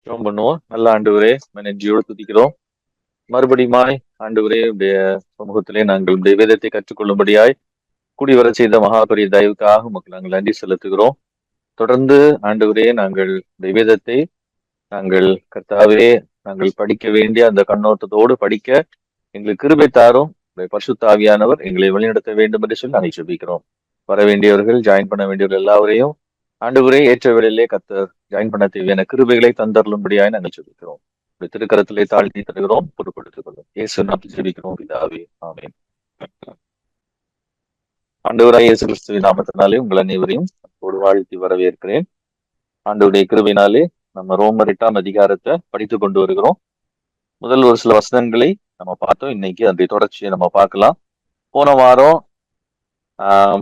ஜெபம் பண்ணுவோம். நல்ல ஆண்டவரே, நெஞ்சியோடு துதிக்கிறோம். மறுபடியுமாய் ஆண்டவரே, உடைய சமூகத்திலே நாங்கள் உடைய வேதத்தை கற்றுக்கொள்ளும்படியாய் கூடி வரச் செய்த மகாபரிய தயவுக்காக உமக்கு நாங்கள் நன்றி செலுத்துகிறோம். தொடர்ந்து ஆண்டவரே, நாங்கள் உடைய வேதத்தை நாங்கள் கர்த்தாவே நாங்கள் படிக்க வேண்டிய அந்த கண்ணோட்டத்தோடு படிக்க எங்களுக்கு கிருபை தாரும். உடைய பரிசுத்த ஆவியானவர் எங்களை வழிநடத்த வேண்டும் என்று சொல்லி நாங்கள் ஜெபிக்கிறோம். வர வேண்டியவர்கள், ஜாயின் பண்ண வேண்டியவர்கள் எல்லாவரையும் ஆண்டவரே ஏற்ற வேளையிலே கர்த்தர் ஜாயின் பண்ண தேவையான கிருபைகளை தந்தருளும்படியாய் நாங்கள் ஜெபிக்கிறோம். உடைய திருக்கரத்திலே தாழ்த்தி தருகிறோம், பொறுப்படுத்திக் கொள்ளும். இயேசு நாமத்தில் ஜெபிக்கிறோம் பிதாவே, ஆமென். ஆண்டவராய் இயேசு கிறிஸ்துவின் நாமத்தினாலே உங்கள் அனைவரையும் ஒரு வாழ்த்தி வரவேற்கிறேன். ஆண்டவருடைய கிருபையினாலே நம்ம ரோமர் 8ஆம் அதிகாரத்தை படித்து கொண்டு வருகிறோம். முதல் ஒரு சில வசனங்களை நம்ம பார்த்தோம். இன்னைக்கு அந்த தொடர்ச்சியை நம்ம பார்க்கலாம். போன வாரம் ஆஹ்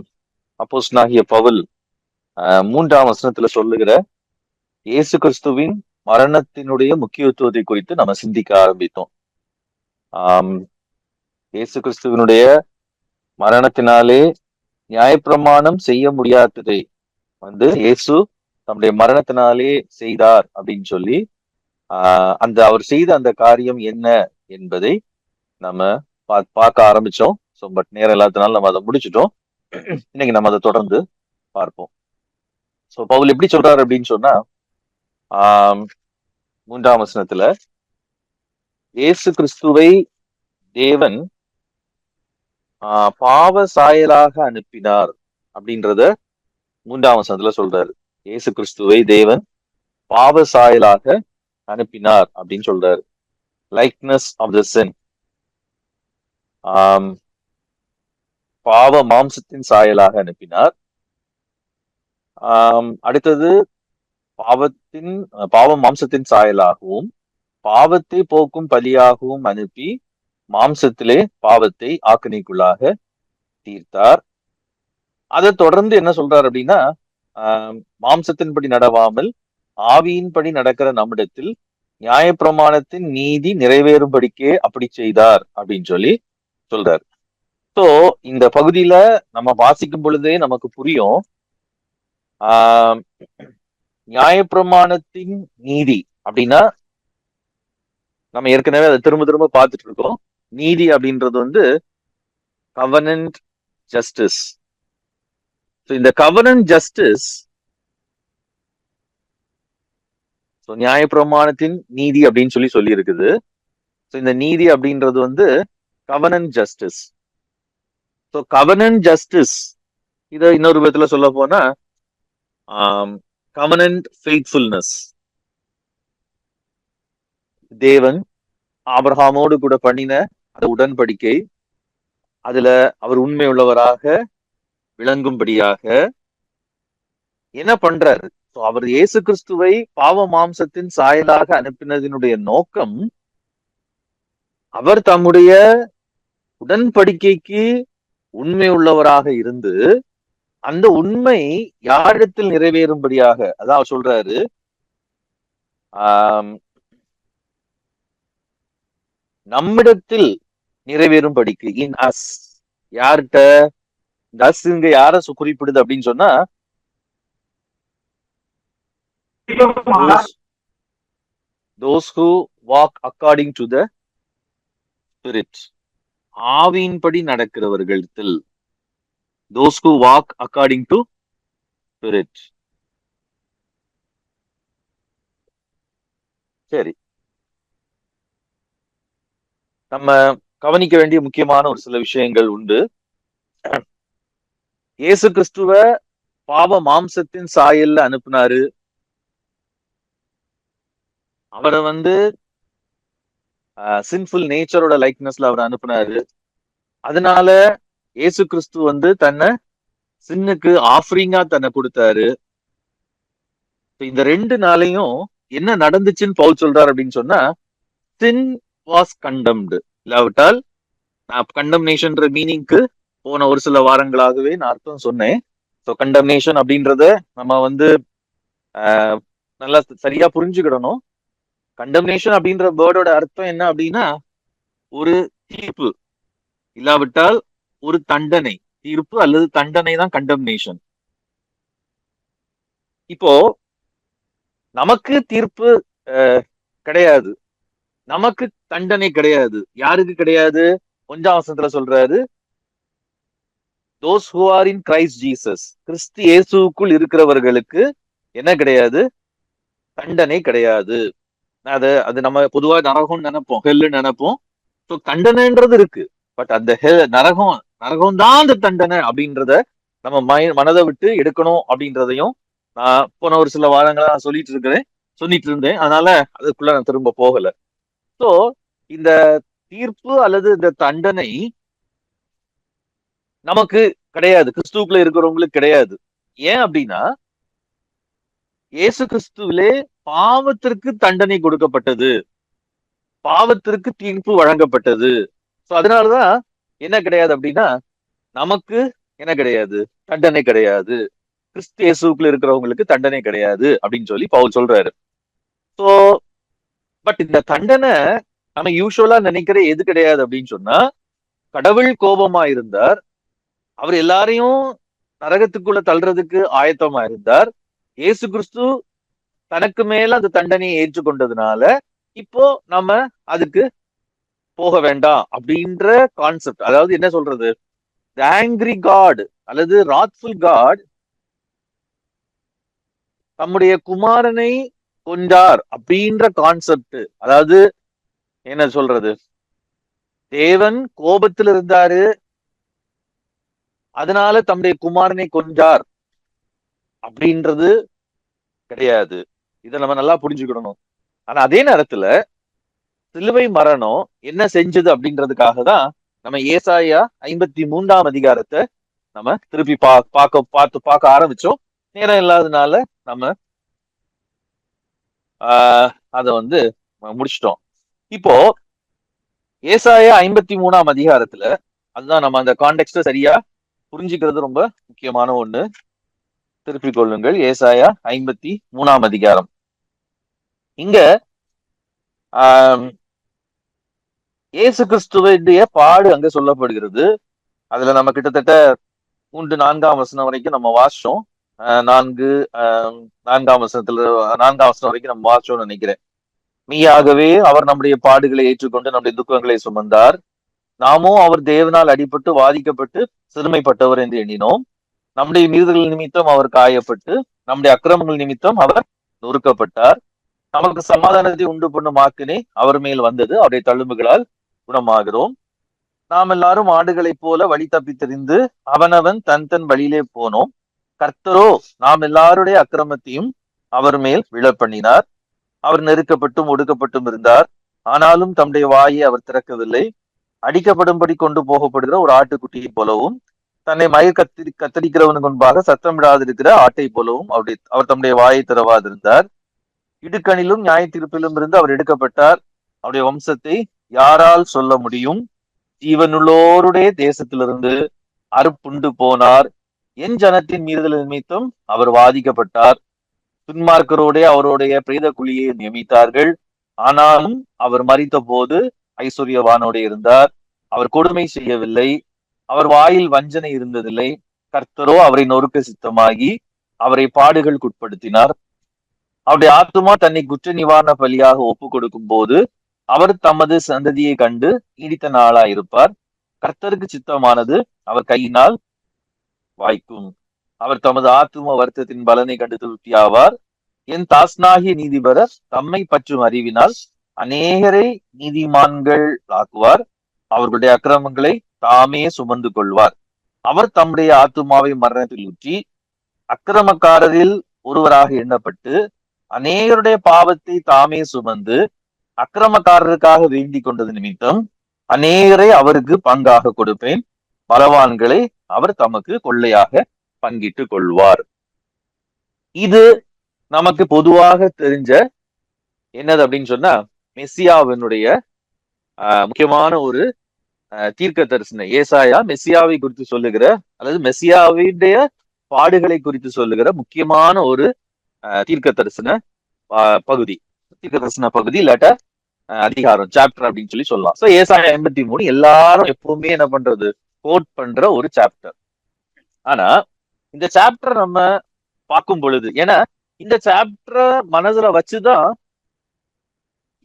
அப்போஸ்தலனாகிய பவுல் 3ஆம் வசனத்துல சொல்லுகிற இயேசு கிறிஸ்துவின் மரணத்தினுடைய முக்கியத்துவத்தை குறித்து நம்ம சிந்திக்க ஆரம்பித்தோம். ஆஹ் இயேசு கிறிஸ்துவினுடைய மரணத்தினாலே நியாயப்பிரமாணம் செய்ய முடியாததை இயேசு தம்முடைய மரணத்தினாலே செய்தார் அப்படின்னு சொல்லி அந்த அவர் செய்த அந்த காரியம் என்ன என்பதை நம்ம பார்க்க ஆரம்பிச்சோம். ஸோ பட் நேரம் இல்லாததுனால நம்ம அதை முடிச்சிட்டோம். இன்னைக்கு நம்ம அதை தொடர்ந்து பார்ப்போம். ஸோ பவுல் எப்படி சொல்றாரு அப்படின்னு சொன்னா 3ஆம் வசனத்துல இயேசு கிறிஸ்துவை தேவன் பாவ சாயலாக அனுப்பினார் அப்படின்றத 3ஆம் வசனத்துல சொல்றாரு. இயேசு கிறிஸ்துவை தேவன் பாவ சாயலாக அனுப்பினார் அப்படின்னு சொல்றாரு. லைக்னஸ் ஆஃப் த சின், பாவ மாம்சத்தின் சாயலாக அனுப்பினார். அடுத்தது பாவ மாம்சத்தின் சாயலாகவும் பாவத்தை போக்கும் பலியாகவும் அனுப்பி மாம்சத்திலே பாவத்தை ஆக்கினைக்குள்ளாக தீர்த்தார். அதை தொடர்ந்து என்ன சொல்றார் அப்படின்னா, மாம்சத்தின்படி நடவாமல் ஆவியின்படி நடக்கிற நம்மிடத்தில் நியாயப்பிரமாணத்தின் நீதி நிறைவேறும்படிக்கே அப்படி செய்தார் அப்படின்னு சொல்லி சொல்றார். ஸோ இந்த பகுதியில நம்ம வாசிக்கும் பொழுதே நமக்கு புரியும், நியாயப்பிரமாணத்தின் நீதி அப்படின்னா நம்ம ஏற்கனவே அதை திரும்ப திரும்ப பார்த்துட்டு இருக்கோம். நீதி அப்படின்றது கவர்னன்ட் ஜஸ்டிஸ். இந்த கவர்னன்ட் ஜஸ்டிஸ், நியாயப்பிரமாணத்தின் நீதி அப்படின்னு சொல்லி இருக்குது. இந்த நீதி அப்படின்றது கவர்னன்ட் ஜஸ்டிஸ். ஸோ கவர்னன்ட் ஜஸ்டிஸ் இதை இன்னொரு விதத்துல சொல்ல போனா கவர்னன்ட் ஃபெய்த்ஃபுல்னஸ். தேவன் ஆபிரகாமோடு கூட பண்ணின அந்த உடன்படிக்கை, அதுல அவர் உண்மை உள்ளவராக விளங்கும்படியாக என்ன பண்றாரு? அவர் இயேசு கிறிஸ்துவை பாவ மாம்சத்தின் சாயலாக அனுப்பினதினுடைய நோக்கம், அவர் தம்முடைய உடன்படிக்கைக்கு உண்மை உள்ளவராக இருந்து அந்த உண்மை யாரிடத்தில் நிறைவேறும்படியாக, அதான் சொல்றாரு, நம்மிடத்தில் நிறைவேறும்படிக்கு. இன் அஸ், யார்கிட்ட தஸ் இங்க யார குறிப்பிடுது அப்படின்னு சொன்னா, those who walk according to the spirit, ஆவியின்படி நடக்கிறவர்களிடத்தில். those who walk according to spirit. சரி, நம்ம கவனிக்க வேண்டிய முக்கியமான ஒரு சில விஷயங்கள் உண்டு. இயேசு கிறிஸ்துவ பாவ மாம்சத்தின் சாயல்ல அனுப்புனாரு. அவரை சின்ஃபுல் நேச்சரோட லைக்னஸ்ல அவர் அனுப்புனாரு. அதனால இயேசு கிறிஸ்து தன்னை சின்னுக்கு ஆஃபரிங்கா தன்னை கொடுத்தாரு. இந்த 2 நாளையும் என்ன நடந்துச்சுன்னு பவுல் சொல்றாரு அப்படின்னு சொன்னா, sin was condemned. இல்லாவிட்டால் நான் கண்டம்னேஷன்ற மீனிங்க்கு போன ஒரு சில வாரங்களாகவே நான் அர்த்தம் சொன்னேன். ஸோ கண்டம்னேஷன் அப்படின்றத நம்ம நல்லா சரியா புரிஞ்சுக்கிடணும். கண்டம்னேஷன் அப்படின்ற வேர்டோட அர்த்தம் என்ன அப்படின்னா, ஒரு தீர்ப்பு, இல்லாவிட்டால் ஒரு தண்டனை. தீர்ப்பு அல்லது தண்டனை தான் கண்டம்னேஷன். இப்போ நமக்கு தீர்ப்பு கிடையாது. நமக்கு தண்டனை கிடையாது. யாருக்கு கிடையாது? 1 வசனத்துல சொல்றாரு, those who are in Christ Jesus, கிறிஸ்து இயேசுக்குள் இருக்கிறவர்களுக்கு என்ன கிடையாது? தண்டனை கிடையாது. அது நம்ம பொதுவா நரகம்னு நினைப்போம், ஹெல்லுன்னு நினைப்போம். ஸோ தண்டனைன்றது இருக்கு. பட் அந்த நரகம் தான் அந்த தண்டனை அப்படின்றத நம்ம மனதை விட்டு எடுக்கணும் அப்படின்றதையும் நான் போன ஒரு சில வாரங்களா நான் சொல்லிட்டு இருந்தேன். அதனால அதுக்குள்ள நான் திரும்ப போகல. ஸோ இந்த தீர்ப்பு அல்லது இந்த தண்டனை நமக்கு கிடையாது, கிறிஸ்துவுக்குள்ள இருக்கிறவங்களுக்கு கிடையாது. ஏன் அப்படின்னா, இயேசு கிறிஸ்துவிலே பாவத்திற்கு தண்டனை கொடுக்கப்பட்டது, பாவத்திற்கு தீர்ப்பு வழங்கப்பட்டது. ஸோ அதனாலதான் என்ன கிடையாது அப்படின்னா, நமக்கு என்ன கிடையாது? தண்டனை கிடையாது. கிறிஸ்து இயேசுக்குள்ள இருக்கிறவங்களுக்கு தண்டனை கிடையாது அப்படின்னு சொல்லி பவுல் சொல்றாரு. ஸோ பட் இந்த தண்டனை நம்ம யூஸ்வலா நினைக்கிற எது கிடையாது அப்படின்னு சொன்னா, கடவுள் கோபமா இருந்தார், அவர் எல்லாரையும் நரகத்துக்குள்ள தள்ளுறதுக்கு ஆயத்தமா இருந்தார். இயேசு கிறிஸ்து தனக்கு மேல அந்த தண்டனையை ஏற்றுக்கொண்டதுனால இப்போ நம்ம அதுக்கு போக வேண்டாம் அப்படின்ற கான்செப்ட். அதாவது என்ன சொல்றது, ஆங்கிரி காட் அல்லது ராத்ஃபுல் காட் தம்முடைய குமாரனை கொண்டார் அப்படின்ற கான்செப்ட். அதாவது என்ன சொல்றது, தேவன் கோபத்தில் இருந்தாரு, அதனால தம்முடைய குமாரனை கொன்றார் அப்படின்றது கிடையாது. இதை நம்ம நல்லா புரிஞ்சுக்கணும். ஆனா அதே நேரத்துல சிலுவை மரணம் என்ன செஞ்சது அப்படின்றதுக்காக தான் நம்ம ஏசாயா 53ஆம் அதிகாரத்தை நம்ம திருப்பி பார்க்க ஆரம்பிச்சோம். நேரம் இல்லாதனால நம்ம அத முடிச்சிட்டோம். இப்போ ஏசாயா 53ஆம் அதிகாரத்துல, அதுதான் நம்ம அந்த கான்டெக்ஸ்ட சரியா புரிஞ்சுக்கிறது ரொம்ப முக்கியமான ஒண்ணு. திருப்பிக் கொள்ளுங்கள், ஏசாயா 53ஆம் அதிகாரம். இங்க இயேசு கிறிஸ்துவனுடைய பாடு அங்க சொல்லப்படுகிறது. அதுல நம்ம கிட்டத்தட்ட 3-4ஆம் வசனம் வரைக்கும் நம்ம வாசிச்சோம். 4-4ஆம் வசனம் வரைக்கும் நம்ம வாசிச்சோம்னு நினைக்கிறேன். மெய்யாகவே அவர் நம்முடைய பாடுகளை ஏற்றுக்கொண்டு நம்முடைய துக்கங்களை சுமந்தார், நாமோ அவர் தேவனால் அடிபட்டு வாதிக்கப்பட்டு சிறுமைப்பட்டவர் என்று எண்ணினோம். நம்முடைய மீறுதல்கள் நிமித்தம் அவர் காயப்பட்டு நம்முடைய அக்கிரமங்கள் நிமித்தம் அவர் நொறுக்கப்பட்டார். நமக்கு சமாதானத்தை உண்டு பண்ணும் ஆக்கினை அவர் மேல் வந்தது, அவருடைய தழும்புகளால் குணமாகிறோம். நாம் எல்லாரும் ஆடுகளைப் போல வழி தப்பி தெரிந்து அவனவன் தன் தன் வழியிலே போனோம். கர்த்தரோ நாம் எல்லாருடைய அக்கிரமத்தையும் அவர் மேல் விழப்பண்ணினார். அவர் நெருக்கப்பட்டும் ஒடுக்கப்பட்டும் இருந்தார், ஆனாலும் தம்முடைய வாயை அவர் திறக்கவில்லை. அடிக்கப்படும்படி கொண்டு போகப்படுகிற ஒரு ஆட்டுக்குட்டியை போலவும் தன்னை மயிர் கத்தரிக்கிறவனுக்கு முன்பாக சத்தம் விடாதிருக்கிற ஆட்டை போலவும் அவர் தம்முடைய வாயை திறவாதிருந்தார். இடுக்கணிலும் நியாய தீர்ப்பிலும் இருந்து அவர் எடுக்கப்பட்டார். அவருடைய வம்சத்தை யாரால் சொல்ல முடியும்? ஜீவனுள்ளோருடைய தேசத்திலிருந்து அறுப்புண்டு போனார். என் ஜனத்தின் மீறுதல் நிமித்தம் அவர் வாதிக்கப்பட்டார். துன்மார்க்கரோட அவருடைய பிரேத குழியை நியமித்தார்கள். ஆனாலும் அவர் மரித்த போது ஐஸ்வர்யவானோட இருந்தார். அவர் கொடுமை செய்யவில்லை, அவர் வாயில் வஞ்சனை இருந்ததில்லை. கர்த்தரோ அவரை நொறுக்க சித்தமாகி அவரை பாடுகளுக்குட்படுத்தினார். அவருடைய ஆத்துமா தன்னை குற்ற நிவாரண பலியாக ஒப்பு கொடுக்கும் போது அவர் தமது சந்ததியை கண்டு நீடித்த நாளாயிருப்பார். கர்த்தருக்கு சித்தமானது அவர் கையினால் வாய்க்கும். அவர் தமது ஆத்தும வருத்தத்தின் பலனை கண்டு திருப்தியாவார். என் தாஸ்நாகிய நீதிபரர் தம்மை பற்றும் அறிவினால் அநேகரை நீதிமான்கள் ஆக்குவார். அவர்களுடைய அக்கிரமங்களை தாமே சுமந்து கொள்வார். அவர் தம்முடைய ஆத்துமாவை மரணத்தில் ஊற்றி அக்கிரமக்காரரில் ஒருவராக எண்ணப்பட்டு அநேகருடைய பாவத்தை தாமே சுமந்து அக்கிரமக்காரருக்காக வேண்டிக் கொண்டது நிமித்தம் அநேகரை அவருக்கு பங்காக கொடுப்பேன். பலவான்களை அவர் தமக்கு கொள்ளையாக பங்கிட்டுக் கொள்வார். இது நமக்கு பொதுவாக தெரிஞ்ச என்னது அப்படின்னு சொன்னா, மெஸ்ஸியாவினுடைய முக்கியமான ஒரு தீர்க்க தரிசனம். ஏசாயா மெஸ்ஸியாவை குறித்து சொல்லுகிற அல்லது மெஸ்ஸியாவுடைய பாடுகளை குறித்து சொல்லுகிற முக்கியமான ஒரு தீர்க்க தரிசன பகுதி. தீர்க்க தரிசன பகுதி இல்லாட்ட அதிகாரம், சாப்டர் அப்படின்னு சொல்லி சொல்லலாம். சோ ஏசாயா 53 எல்லாரும் எப்பவுமே என்ன பண்றது, கோட் பண்ற ஒரு சாப்டர். ஆனா இந்த சாப்டர் நம்ம பார்க்கும் பொழுது, ஏன்னா இந்த சாப்டரை மனதுல வச்சுதான்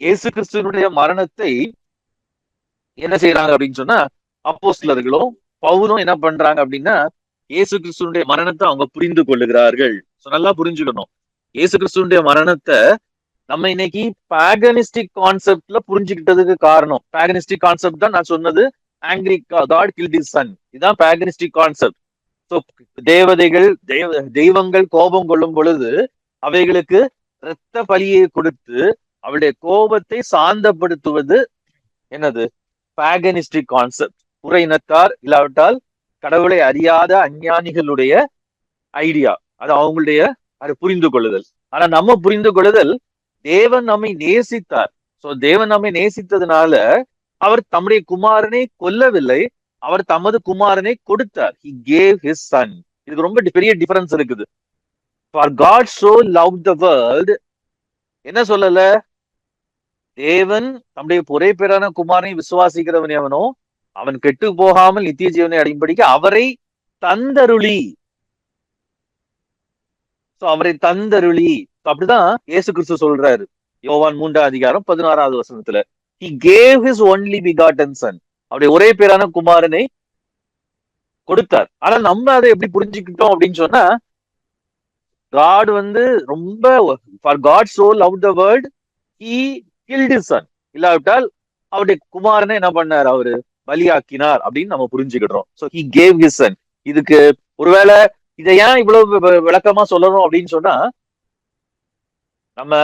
இயேசு கிறிஸ்துவனுடைய மரணத்தை என்ன செய்யறாங்க அப்படின்னு சொன்னா, அப்போஸ்தலர்களும் பவுலும் என்ன பண்றாங்க அப்படின்னா, இயேசு கிறிஸ்துவனுடைய மரணத்தை அவங்க புரிந்து கொள்ளுகிறார்கள். நல்லா புரிஞ்சுக்கணும். இயேசு கிறிஸ்துவனுடைய மரணத்தை நம்ம இன்னைக்கு பாகனிஸ்டிக் கான்செப்ட்ல புரிஞ்சுக்கிட்டதுக்கு காரணம், பாகனிஸ்டிக் கான்செப்ட் தான் நான் சொன்னது. Angry God killed his son, இதுதான் பாகனிஸ்டிக் கான்செப்ட். ஸோ தேவதைகள் தெய்வங்கள் கோபம் கொள்ளும் பொழுது அவைகளுக்கு இரத்த பலியை கொடுத்து அவளுடைய கோபத்தை சாந்தப்படுத்துவது என்னது? பாகனிஸ்டிக் கான்செப்ட். புற இனத்தார் இல்லாவிட்டால் கடவுளை அறியாத அஞ்ஞானிகளுடைய ஐடியா, அது அவங்களுடைய அது புரிந்து கொள்ளுதல். ஆனா நம்ம புரிந்து கொள்ளுதல், தேவன் நம்மை நேசித்தார். சோ தேவன் நம்மை நேசித்ததுனால அவர் தம்முடைய குமாரனை கொல்லவில்லை, அவர் தமது குமாரனை கொடுத்தார். He gave his son. இதுக்கு ரொம்ப பெரிய டிஃபரன்ஸ் இருக்குது. For God so loved the world, என்ன சொல்லல? தேவன் தம்முடைய ஒரே பேரான குமாரனை விசுவாசிக்கிறவன் எவனோ அவன் கெட்டு போகாமல் நித்திய ஜீவனை அடையும்படிக்கு அவரை தந்தருளி. அவரை தந்தருளி அப்படிதான் இயேசு கிறிஸ்து சொல்றாரு யோவான் 3:16 He gave his only begotten son. அவருடைய ஒரே பேரான குமாரனை கொடுத்தார். ஆனா நம்ம அதை எப்படி புரிஞ்சுக்கிட்டோம் அப்படின்னு சொன்னா, God ரொம்ப for God so loved the world, he killed his son. இல்லாவிட்டால் அவருடைய குமாரனை என்ன பண்ணார்? அவரு பலியாக்கினார் அப்படின்னு நம்ம புரிஞ்சுக்கிட்டோம். So he gave his son. இதுக்கு ஒருவேளை இதை ஏன் இவ்வளவு விளக்கமா சொல்லணும் அப்படின்னு சொன்னா, நம்ம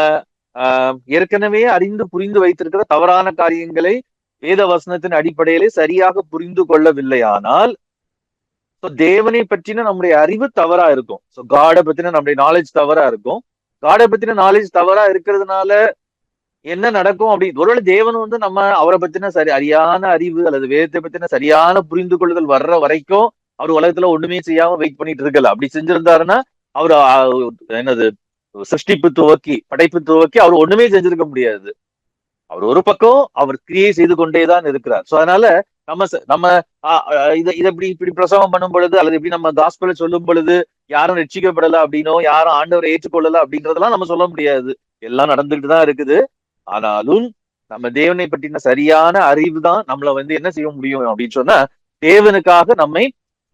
ஏற்கனவே அறிந்து புரிந்து வைத்திருக்கிற தவறான காரியங்களை வேத வசனத்தின் அடிப்படையிலே சரியாக புரிந்து கொள்ளவில்லையானால் தேவனை பற்றின நம்முடைய அறிவு தவறா இருக்கும். ஸோ காடை பத்தின நம்முடைய நாலேஜ் தவறா இருக்கும். காடை பத்தின நாலேஜ் தவறா இருக்கிறதுனால என்ன நடக்கும் அப்படின்னு, ஒருவேளை தேவன் நம்ம அவரை பத்தின சரியான அறிவு அல்லது வேதத்தை பத்தின சரியான புரிந்து கொள்ளுதல் வர்ற வரைக்கும் அவர் உலகத்துல ஒண்ணுமே செய்யாம வெயிட் பண்ணிட்டு இருக்கல. அப்படி செஞ்சிருந்தாருன்னா அவர் என்னது சிருஷ்டிப்பு துவக்கி படைப்பு துவக்கி அவர் ஒண்ணுமே செஞ்சிருக்க முடியாது. அவர் ஒரு பக்கம் அவர் கிரியை செய்து கொண்டேதான் இருக்கிறார். சோ அதனால நம்ம இதை இப்படி பிரசவம் பண்ணும் பொழுது அல்லது இப்படி நம்ம காஸ்பலை சொல்லும் பொழுது யாரும் ரட்சிக்கப்படல அப்படின்னோ யாரும் ஆண்டவரை ஏற்றுக்கொள்ளல அப்படின்றதெல்லாம் நம்ம சொல்ல முடியாது. எல்லாம் நடந்துகிட்டு தான் இருக்குது. ஆனாலும் நம்ம தேவனை பற்றின சரியான அறிவு தான் நம்மள என்ன செய்ய முடியும் அப்படின்னு சொன்னா, தேவனுக்காக நம்மை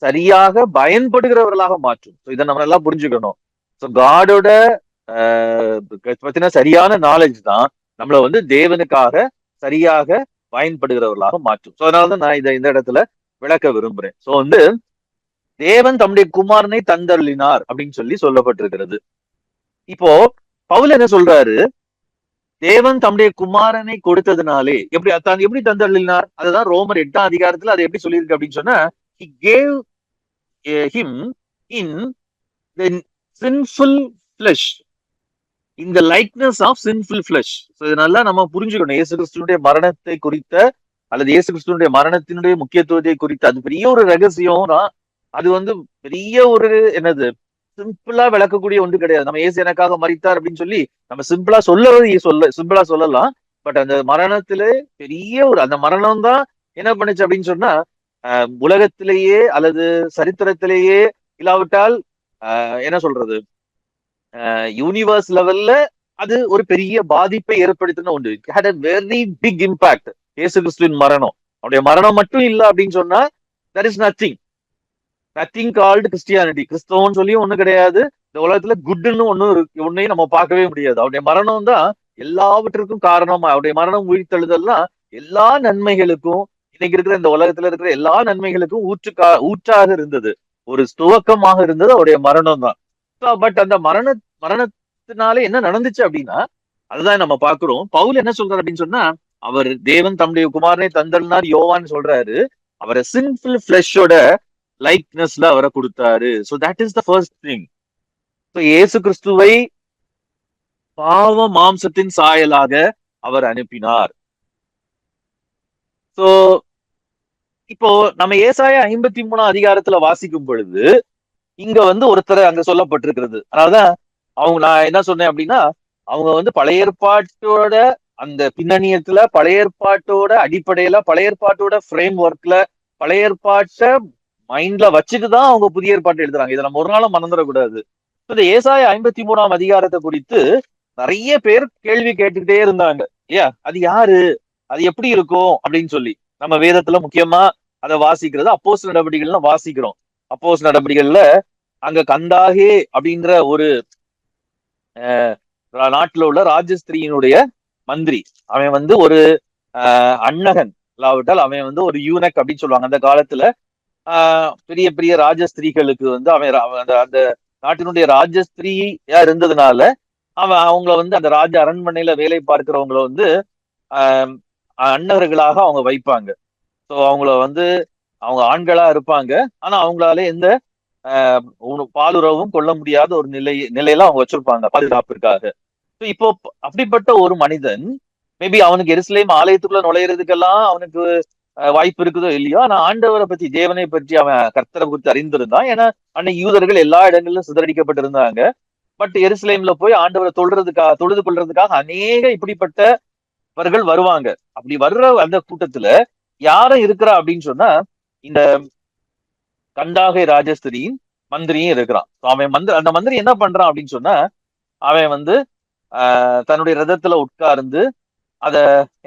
சரியாக பயன்படுகிறவர்களாக மாற்றும். இதை நம்ம எல்லாம் புரிஞ்சுக்கணும். ஸோ காடோட பத்தின சரியான நாலேஜ் தான் நம்மள தேவனுக்காக சரியாக பயன்படுகிறவர்களாக மாற்றும். ஸோ அதனாலதான் நான் இதை இந்த இடத்துல விளக்க விரும்புறேன். ஸோ தேவன் தம்முடைய குமாரனை தந்தருளினார் அப்படின்னு சொல்லப்பட்டிருக்கிறது. இப்போ பவுல் என்ன சொல்றாரு? தேவன் தம்முடைய குமாரனை கொடுத்ததுனாலே எப்படி தந்தருளினார்? அதுதான் ரோமர் 8 அதை எப்படி சொல்லியிருக்கு அப்படின்னு சொன்னா, he gave him in the sinful flesh, in the likeness of sinful flesh. இதனால நம்ம புரிஞ்சுக்கணும், இயேசு கிறிஸ்துனுடைய மரணத்தை குறித்த அல்லது இயேசு கிறிஸ்துனுடைய மரணத்தினுடைய முக்கியத்துவத்தை குறித்த அது பெரிய ஒரு ரகசியம் தான். அது பெரிய ஒரு என்னது சிம்பிளா விளக்கக்கூடிய ஒன்று கிடையாது. நம்ம இயேசு எனக்காக மரித்தார் அப்படின்னு சொல்லி நம்ம சிம்பிளா சிம்பிளா சொல்லலாம். பட் அந்த மரணத்திலே பெரிய ஒரு அந்த மரணம் தான் என்ன பண்ணுச்சு அப்படின்னு சொன்னா, உலகத்திலேயே அல்லது சரித்திரத்திலேயே இல்லாவிட்டால் என்ன சொல்றது, யூனிவர்ஸ் லெவல்ல அது ஒரு பெரிய பாதிப்பை ஏற்படுத்தின ஒன்று. It had a very big impact. இயேசு கிறிஸ்துவின் மரணம், அவருடைய மரணம் மட்டும் இல்லை அப்படின்னு சொன்னா there is nothing called Christianity. கிறிஸ்தவம் சொல்லியும் ஒண்ணு கிடையாது. இந்த உலகத்துல குட்னு ஒன்னையும் நம்ம பார்க்கவே முடியாது. அவருடைய மரணம் தான் எல்லாவற்றுக்கும் காரணமா. அவருடைய மரணம் உயிர்த்தெழுதல்லாம் எல்லா நன்மைகளுக்கும், இன்னைக்கு இருக்கிற இந்த உலகத்துல இருக்கிற எல்லா நன்மைகளுக்கும் ஊற்றாக இருந்தது, ஒரு துவக்கமாக இருந்தது அவருடைய மரணம் தான். பட் அந்த மரணத்தினால என்ன நடந்துச்சு அப்படின்னா, அதுதான் நம்ம பாக்குறோம். பவுல் என்ன சொல்றாரு அப்படின்னு சொன்னா, அவர் தேவன் தம்முடைய குமாரனை தந்தல்னார் யோவான் சொல்றாரு, அவரை சின்ஃபுல் ஃபிளஷோட லைக்னஸ்ல அவரை கொடுத்தாரு. So that is the first thing. இயேசு கிறிஸ்துவை பாவ மாம்சத்தின் சாயலாக அவர் அனுப்பினார். சோ இப்போ நம்ம ஏசாயா 53 வாசிக்கும் பொழுது இங்க ஒருத்தர் அங்க சொல்லப்பட்டிருக்கிறது. அதனாலதான் நான் என்ன சொன்னேன் அப்படின்னா, அவங்க பழைய ஏற்பாட்டோட அந்த பின்னணியத்துல, பழைய ஏற்பாட்டோட அடிப்படையில, பழைய ஏற்பாட்டோட ஃப்ரேம் ஒர்க்ல, பழைய ஏற்பாட்டை மைண்ட்ல வச்சுட்டுதான் அவங்க புதிய ஏற்பாட்டை எழுதுறாங்க. இதை நம்ம ஒரு நாளும் மறந்துடக்கூடாது. இந்த ஏசாயா 53 குறித்து நிறைய பேர் கேள்வி கேட்டுக்கிட்டே இருந்தாங்க. இல்லையா? அது யாரு, அது எப்படி இருக்கும் அப்படின்னு சொல்லி நம்ம வேதத்துல முக்கியமா அதை வாசிக்கிறது அப்போஸ் நடவடிக்கைகள்ல வாசிக்கிறோம். அப்போஸ் நடவடிக்கைகள்ல அங்க கந்தாகே அப்படின்ற ஒரு நாட்டுல உள்ள ராஜஸ்திரியினுடைய மந்திரி, அவன் வந்து ஒரு அன்னகன் இல்லாவிட்டால் அவன் வந்து ஒரு யூனக் அப்படின்னு சொல்லுவாங்க அந்த காலத்துல. பெரிய பெரிய ராஜஸ்திரீகளுக்கு வந்து அவன் அந்த அந்த நாட்டினுடைய ராஜஸ்திரியா இருந்ததுனால அவங்கள வந்து அந்த ராஜ அரண்மனையில வேலை பார்க்கிறவங்கள வந்து ஆஹ் அன்னகர்களாக அவங்க வைப்பாங்க. ஸோ அவங்கள வந்து அவங்க ஆண்களா இருப்பாங்க. ஆனா அவங்களால எந்த பாலுறவும் கொள்ள முடியாத ஒரு நிலையில அவங்க வச்சிருப்பாங்க பாதுகாப்பிற்காக. இப்போ அப்படிப்பட்ட ஒரு மனிதன் மேபி அவனுக்கு எருசலேம் ஆலயத்துக்குள்ள நுழையிறதுக்கெல்லாம் அவனுக்கு வாய்ப்பு இருக்குதோ இல்லையோ, ஆனா ஆண்டவரை பத்தி தேவனை பற்றி அவன் கர்த்தரை குறித்து அறிந்திருந்தான். ஏன்னா அன்னைக்கு யூதர்கள் எல்லா இடங்களிலும் சிதறடிக்கப்பட்டிருந்தாங்க. பட் எருசலேம்ல போய் ஆண்டவரை தொழுது கொள்றதுக்காக அநேக இப்படிப்பட்டவர்கள் வருவாங்க. அப்படி வர்ற அந்த கூட்டத்துல யாரும் இருக்கிறா அப்படின்னு சொன்னா இந்த கந்தாகை ராஜஸ்திரியின் மந்திரியும் இருக்கிறான். அவன் அந்த மந்திரி என்ன பண்றான் அப்படின்னு சொன்னா அவன் வந்து தன்னுடைய ரதத்துல உட்கார்ந்து அத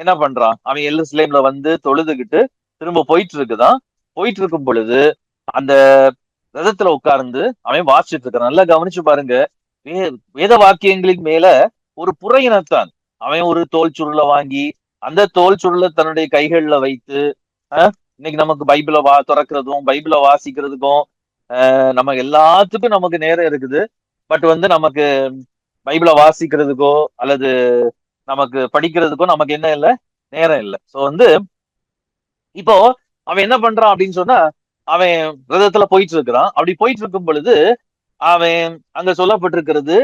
என்ன பண்றான், அவன் எருசலேம்ல வந்து தொழுதுகிட்டு திரும்ப போயிட்டு இருக்கும் பொழுது அந்த ரதத்துல உட்கார்ந்து அவன் வாசிச்சுட்டு இருக்கான். நல்லா கவனிச்சு பாருங்க. வேத வாக்கியங்களின் மேல ஒரு புற இனத்தான் அவன் ஒரு தோல் சுருளை வாங்கி அந்த தோல் சுருளை தன்னுடைய கைகள்ல வைத்து இன்னைக்கு நமக்கு பைபிளை திறக்கிறதும் பைபிளை வாசிக்கிறதுக்கும் நம்ம எல்லாத்துக்கும் நமக்கு நேரம் இருக்குது. பட் வந்து நமக்கு பைபிளை வாசிக்கிறதுக்கோ அல்லது நமக்கு படிக்கிறதுக்கோ நமக்கு என்ன இல்லை, நேரம் இல்லை. சோ வந்து இப்போ அவன் என்ன பண்றான் அப்படின்னு சொன்னா அவன் ரதத்துல போயிட்டு இருக்கிறான். அப்படி போயிட்டு இருக்கும் பொழுது அவன் அங்க சொல்லப்பட்டிருக்கிறது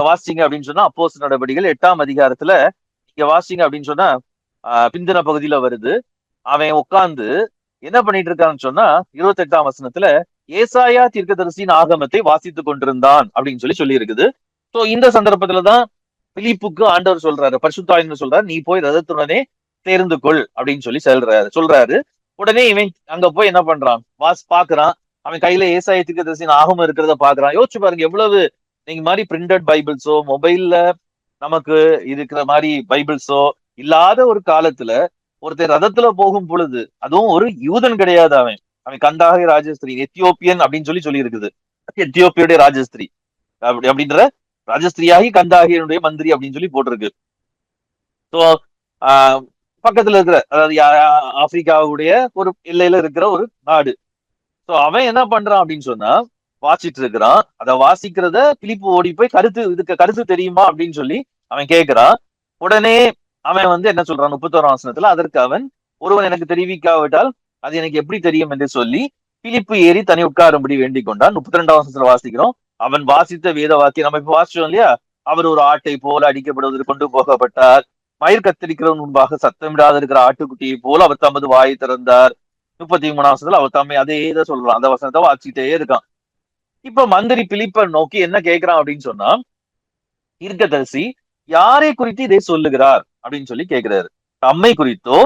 வாசிங்க அப்படின்னு சொன்னா அப்போஸ்தலர் நடபடிகள் 8ஆம் அதிகாரத்துல இங்க வாசிங்க அப்படின்னு சொன்னா பிந்தின பகுதியில வருது. அவன் உட்கார்ந்து என்ன பண்ணிட்டு இருக்கான்னு சொன்னா 28ஆம் வசனத்துல ஏசாயா தீர்க்கதரிசியின் ஆகமத்தை வாசித்துக் கொண்டிருந்தான் அப்படின்னு சொல்லி இருக்குது. சோ இந்த சந்தர்ப்பத்துலதான் பிலிப்புக்கு ஆண்டவர் சொல்றாரு, பரிசுத்தாவின்னு சொல்றாரு, நீ போய் ரதத்துடனே சேர்ந்து கொள் அப்படின்னு சொல்றாரு. உடனே இவன் அங்க போய் என்ன பண்றான், பாக்குறான். அவன் கையில ஏசாயா தீர்க்கதரிசியின் ஆகமம் இருக்கிறத பாக்குறான். யோசிச்சு பாருங்க, எவ்வளவு நீங்க மாதிரி பிரிண்டட் பைபிள்ஸோ மொபைல்ல நமக்கு இருக்கிற மாதிரி பைபிள்ஸோ இல்லாத ஒரு காலத்துல ஒருத்தர் ரதத்துல போகும் பொழுது, அதுவும் ஒரு யூதன் கிடையாது, அவன் அவன் கந்தாகை ராஜஸ்திரி, எத்தியோப்பியன் அப்படின்னு சொல்லி இருக்குது. எத்தியோப்பியுடைய ராஜஸ்திரி அப்படின்ற ராஜஸ்திரியாகி கந்தாகியனுடைய மந்திரி அப்படின்னு சொல்லி போட்டிருக்கு. ஸோ பக்கத்துல இருக்கிற அதாவது ஆப்பிரிக்காவுடைய ஒரு எல்லையில இருக்கிற ஒரு நாடு. ஸோ அவன் என்ன பண்றான் அப்படின்னு சொன்னா வாசிட்டு இருக்கிறான். அதை வாசிக்கிறத பிலிப்பு ஓடி போய் இதுக்கு கருத்து தெரியுமா அப்படின்னு சொல்லி அவன் கேட்கிறான். உடனே அவன் வந்து என்ன சொல்றான் 31ஆம் வசனத்துல, அதற்கு அவன், ஒருவன் எனக்கு தெரிவிக்காவிட்டால் அது எனக்கு எப்படி தெரியும் என்று சொல்லி பிலிப்பு ஏறி தனி உட்காரும்படி வேண்டிக் கொண்டான். 32ஆம் வசனத்துல வாசிக்கிறோம், அவன் வாசித்த வேத வாக்கியம் நம்ம இப்ப வாசிச்சோம் இல்லையா, அவர் ஒரு ஆட்டை போல அடிக்கப்படுவதற்கு கொண்டு போகப்பட்டார், மயிர் கத்திரிக்கிறவன் முன்பாக சத்தமிடாத இருக்கிற ஆட்டுக்குட்டியை போல அவர் தமது வாயை திறந்தார். 33ஆம் வசனத்துல அவர் தம்மை அதே இதை சொல்றான். அந்த வசனத்தை வாசிக்கிட்டே இருக்கான். இப்ப மந்திரி பிலிப்பை நோக்கி என்ன கேட்கிறான் அப்படின்னு சொன்னா, தீர்க்கதரிசி யாரை குறித்து இதை சொல்லுகிறார் அப்படின்னு சொல்லி கேட்கிறாரு. தம்மை குறித்தோ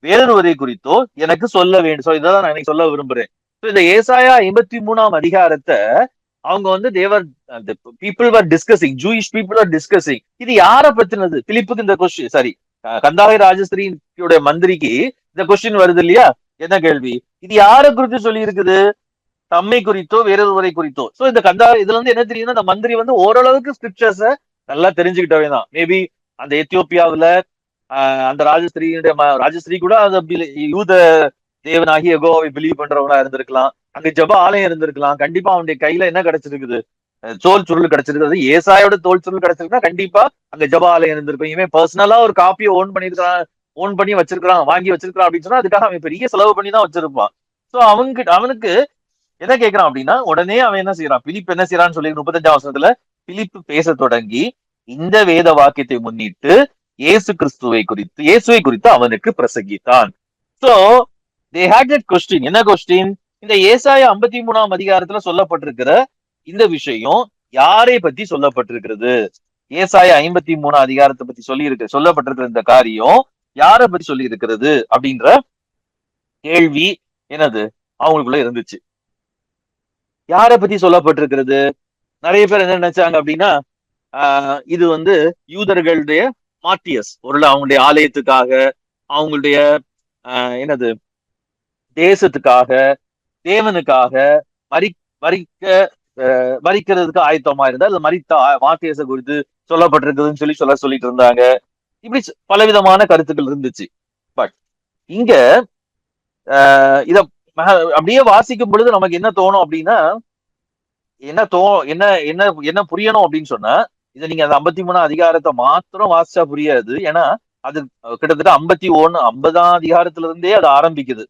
வேறொருவரை குறித்தோ எனக்கு சொல்ல வேண்டும். சோ இதான் நான் எனக்கு சொல்ல விரும்புறேன். இந்த ஏசாயா 53ஆம் அதிகாரத்தை அவங்க வந்து their people were discussing, Jewish people are discussing. இது யாரை பத்தினது? பிலிப்புக்கு இந்த கொஸ்டின், சாரி கந்தாகை ராஜஸ்திரியுடைய மந்திரிக்கு இந்த கொஸ்டின் வருது இல்லையா, என்ன கேள்வி, இது யாரை குறித்து சொல்லி இருக்குது? தம்மை குறித்தோ வேறொருவரை குறித்தோ. சோ இந்த இதுல இருந்து என்ன தெரியுதுன்னா, அந்த மந்திரி வந்து ஓரளவுக்கு ஸ்கிரிப்சர்ஸ நல்லா தெரிஞ்சுக்கிட்டவே தான். மேபி அந்த எத்தியோப்பியாவுல அந்த ராஜஸ்திரீ கூட அது யூத தேவனாகி யெகோவாவை பிலீவ் பண்றவனா இருந்திருக்கலாம். அங்க ஜெப ஆலயம் இருந்திருக்கலாம். கண்டிப்பா அவனுடைய கையில என்ன கிடைச்சிருக்குது, தோல் சுருள் கிடைச்சிருக்குது. ஏசாயோட தோல் சுருள் கிடைச்சிருக்குன்னா கண்டிப்பா அங்க ஜெப ஆலயம் இருந்திருக்கும். இவன் பர்சனலா ஒரு காப்பியை ஓன் பண்ணி வச்சிருக்கான், வாங்கி வச்சிருக்கான் அப்படின்னு சொன்னா அதுக்காக அவன் பெரிய செலவு பண்ணி தான் வச்சிருப்பான். சோ அவனுக்கு என்ன கேட்கிறான் அப்படின்னா, உடனே அவன் என்ன செய்யறான், பிலிப் என்ன செய்யறான்னு சொல்லி 35ஆம் வசனத்துல பிலிப் பேச தொடங்கி இந்த வேத வாக்கியத்தை முன்னிட்டு இயேசுவை குறித்து அவனுக்கு பிரசங்கித்தான். So they had that question. என்ன கொஸ்டின்? இந்த ஏசாயா 53ஆம் அதிகாரத்துல சொல்லப்பட்டிருக்கிற இந்த விஷயம் யாரை பத்தி சொல்லப்பட்டிருக்கிறது? ஏசாயா 53ஆம் அதிகாரத்தை பத்தி சொல்லப்பட்டிருக்கிற இந்த காரியம் யாரை பத்தி சொல்லி இருக்கிறது அப்படின்ற கேள்வி என்னது அவங்களுக்குள்ள இருந்துச்சு. யாரை பத்தி சொல்லப்பட்டிருக்கிறது? நிறைய பேர் என்ன நினைச்சாங்க அப்படின்னா, இது வந்து யூதர்களுடைய மார்ட்டியர்ஸ் ஒரு அவங்களுடைய ஆலயத்துக்காக, அவங்களுடைய என்னது தேசத்துக்காக, தேவனுக்காக மறி மறிக்க மறிக்கிறதுக்கு ஆயத்தமா இருந்தா அது மறித்த மார்ட்டியர்ஸை குறித்து சொல்லப்பட்டிருக்குதுன்னு சொல்லிட்டு இருந்தாங்க. இப்படி பலவிதமான கருத்துக்கள் இருந்துச்சு. பட் இங்க இத அப்படியே வாசிக்கும் பொழுது நமக்கு என்ன தோணும் அப்படின்னா, என்ன தோ என்ன என்ன என்ன புரியணும் அப்படின்னு சொன்னா, இதை நீங்க அந்த 53 அதிகாரத்தை மாத்திரம் வாசிச்சா புரியாது. ஏன்னா அது கிட்டத்தட்ட 50 அதிகாரத்துல இருந்தே அது ஆரம்பிக்குது.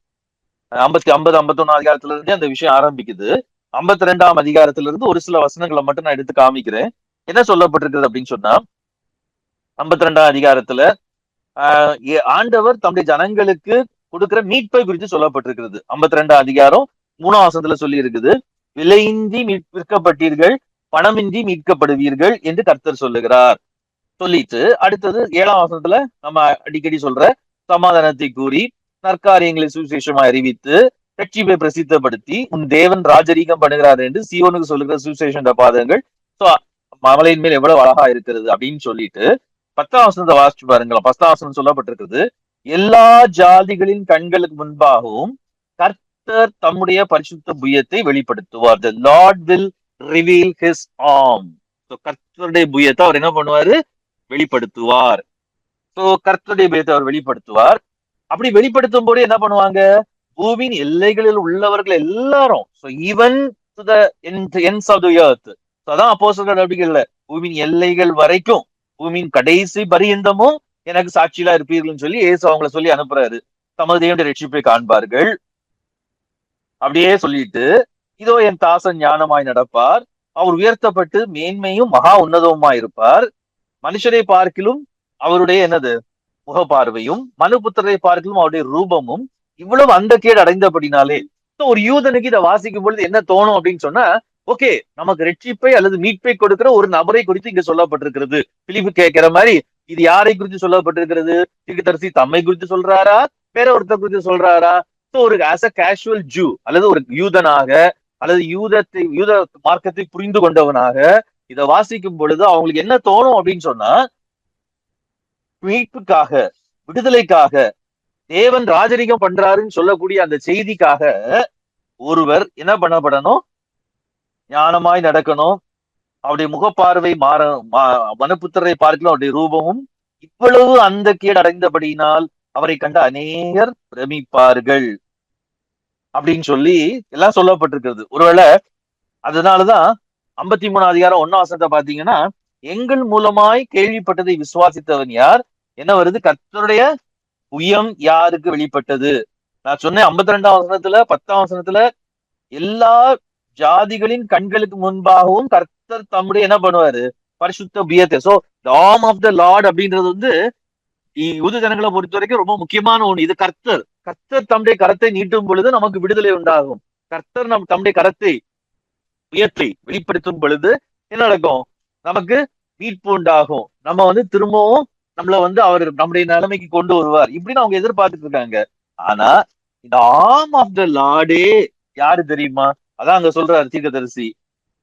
51 அதிகாரத்துல இருந்தே அந்த விஷயம் ஆரம்பிக்குது. 52 அதிகாரத்துல இருந்து ஒரு சில வசனங்களை மட்டும் நான் எடுத்து காமிக்கிறேன். என்ன சொல்லப்பட்டிருக்குது அப்படின்னு சொன்னா, 52 அதிகாரத்துல ஆண்டவர் தம்முடைய ஜனங்களுக்கு கொடுக்கிற மீட்பை குறித்து சொல்லப்பட்டிருக்கிறது. 52 அதிகாரம் 3ஆம் வசனத்துல சொல்லி இருக்குது, விலையின்றி விற்கப்பட்டீர்கள், பணமின்றி மீட்கப்படுவீர்கள் என்று கர்த்தர் சொல்லுகிறார். சொல்லிட்டு அடுத்தது 7ஆம் வசனத்துல நம்ம அடிக்கடி சொல்ற சமாதானத்தை கூறி நற்காரியங்களை சுவிசேஷமா அறிவித்து ரட்சிப்பை பிரசித்தப்படுத்தி உன் தேவன் ராஜரீகம் பண்ணுகிறார் என்று சீயோனுக்கு சொல்லுகிற சுவிசேஷன் பாதங்கள் மலையின் மேல் எவ்வளவு அழகா இருக்கிறது அப்படின்னு சொல்லிட்டு 10ஆம் வசனத்தை வாசிச்சு பாருங்களா. 10ஆம் வசனம் சொல்லப்பட்டிருக்கிறது, எல்லா ஜாதிகளின் கண்களுக்கு முன்பாகவும் கர்த்தர் தம்முடைய பரிசுத்த புயத்தை வெளிப்படுத்துவார். The Lord will reveal his arm. கர்த்தருடைய புயத்தை அவர் என்ன பண்ணுவாரு? வெளிப்படுத்துவார். கர்த்தருடைய புயத்தை அவர் வெளிப்படுத்துவார். அப்படி வெளிப்படுத்தும் போது என்ன பண்ணுவாங்க? பூமியின் எல்லைகளில் உள்ளவர்கள் எல்லாரும், even to the ends of the earth, அதான் அப்போஸ்தலர் நபிகள்ல பூமியின் எல்லைகள் வரைக்கும், பூமியின் கடைசி பரியந்தமும் எனக்கு சாட்சியிலா இருப்பீர்கள் சொல்லி ஏசு அவங்களை சொல்லி அனுப்புறாரு. தமது தேவனுடைய ரட்சிப்பை காண்பார்கள். அப்படியே சொல்லிட்டு, இதோ என் தாசன் ஞானமாய் நடப்பார், அவர் உயர்த்தப்பட்டு மேன்மையும் மகா உன்னதவுமாய் இருப்பார், மனுஷரை பார்க்கிலும் அவருடைய என்னது முகப்பார்வையும் மனுபுத்திரரை பார்க்கிலும் அவருடைய ரூபமும் இவ்வளவு அந்த கேடு அடைந்தபடினாலே. ஒரு யூதனுக்கு இதை வாசிக்கும் பொழுது என்ன தோணும் அப்படின்னு சொன்னா, ஓகே, நமக்கு ரட்சிப்பை அல்லது மீட்பை கொடுக்கிற ஒரு நபரை குறித்து இங்க சொல்லப்பட்டிருக்கிறது. பிலிப்பு கேட்கிற மாதிரி, இது யாரை குறித்து சொல்லப்பட்டிருக்கிறது? தீர்க்கதரிசி தம்மை குறித்து சொல்றாரா, வேற ஒருத்தர் குறித்து சொல்றாரா? ஒரு ஆஸ் அ கேஷுவல் ஜூ அல்லது ஒரு யூதனாக அல்லது யூத மார்க்கத்தை புரிந்து கொண்டவனாக இதை வாசிக்கும் பொழுது அவங்களுக்கு என்ன தோணும் அப்படின்னு சொன்னா, மீட்புக்காக, விடுதலைக்காக தேவன் ராஜரிகம் பண்றாருன்னு சொல்லக்கூடிய அந்த செய்திக்காக ஒருவர் என்ன பண்ணப்படணும்? ஞானமாய் நடக்கணும், அவருடைய முகப்பார்வை மனுபுத்திரரை பார்க்கலாம் அவருடைய ரூபமும் இவ்வளவு அந்த கேடு அடைந்தபடியினால் அவரை கண்ட அநேகர் பிரமிப்பார்கள் அப்படின்னு சொல்லி எல்லாம் சொல்லப்பட்டிருக்கிறது. ஒருவேளை அதனாலதான் 53 அதிகாரம் 1ஆம் வசனத்தை பாத்தீங்கன்னா, எங்கள் மூலமாய் கேள்விப்பட்டதை விசுவாசித்தவன் யார்? என்ன வருது? கர்த்தருடைய புயம் யாருக்கு வெளிப்பட்டது? நான் சொன்னேன் 52ஆம் வசனத்துல 10ஆம் வசனத்துல எல்லா ஜாதிகளின் கண்களுக்கு முன்பாகவும் கர்த்தர் தம்முடைய என்ன பண்ணுவாரு? பரிசுத்த புயத்தை. the arm of the Lord அப்படின்றது வந்து யூத ஜனங்களை பொறுத்த வரைக்கும் ரொம்ப முக்கியமான ஒண்ணு. இது கர்த்தர் தம்முடைய கரத்தை நீட்டும் பொழுது நமக்கு விடுதலை உண்டாகும். கர்த்தர் தம்முடைய கரத்தை புயத்தை வெளிப்படுத்தும் பொழுது என்ன நடக்கும்? நமக்கு மீட்பு உண்டாகும். நம்ம வந்து திரும்பவும் நம்மள வந்து அவர் நம்முடைய நிலைமைக்கு கொண்டு வருவார் இப்படின்னு அவங்க எதிர்பார்த்துட்டு இருக்காங்க. ஆனா இந்த ஆர்ம் ஆஃப் த லார்டே யாரு தெரியுமா? அதான் அங்க சொல்றாரு தீர்க்கதரிசி,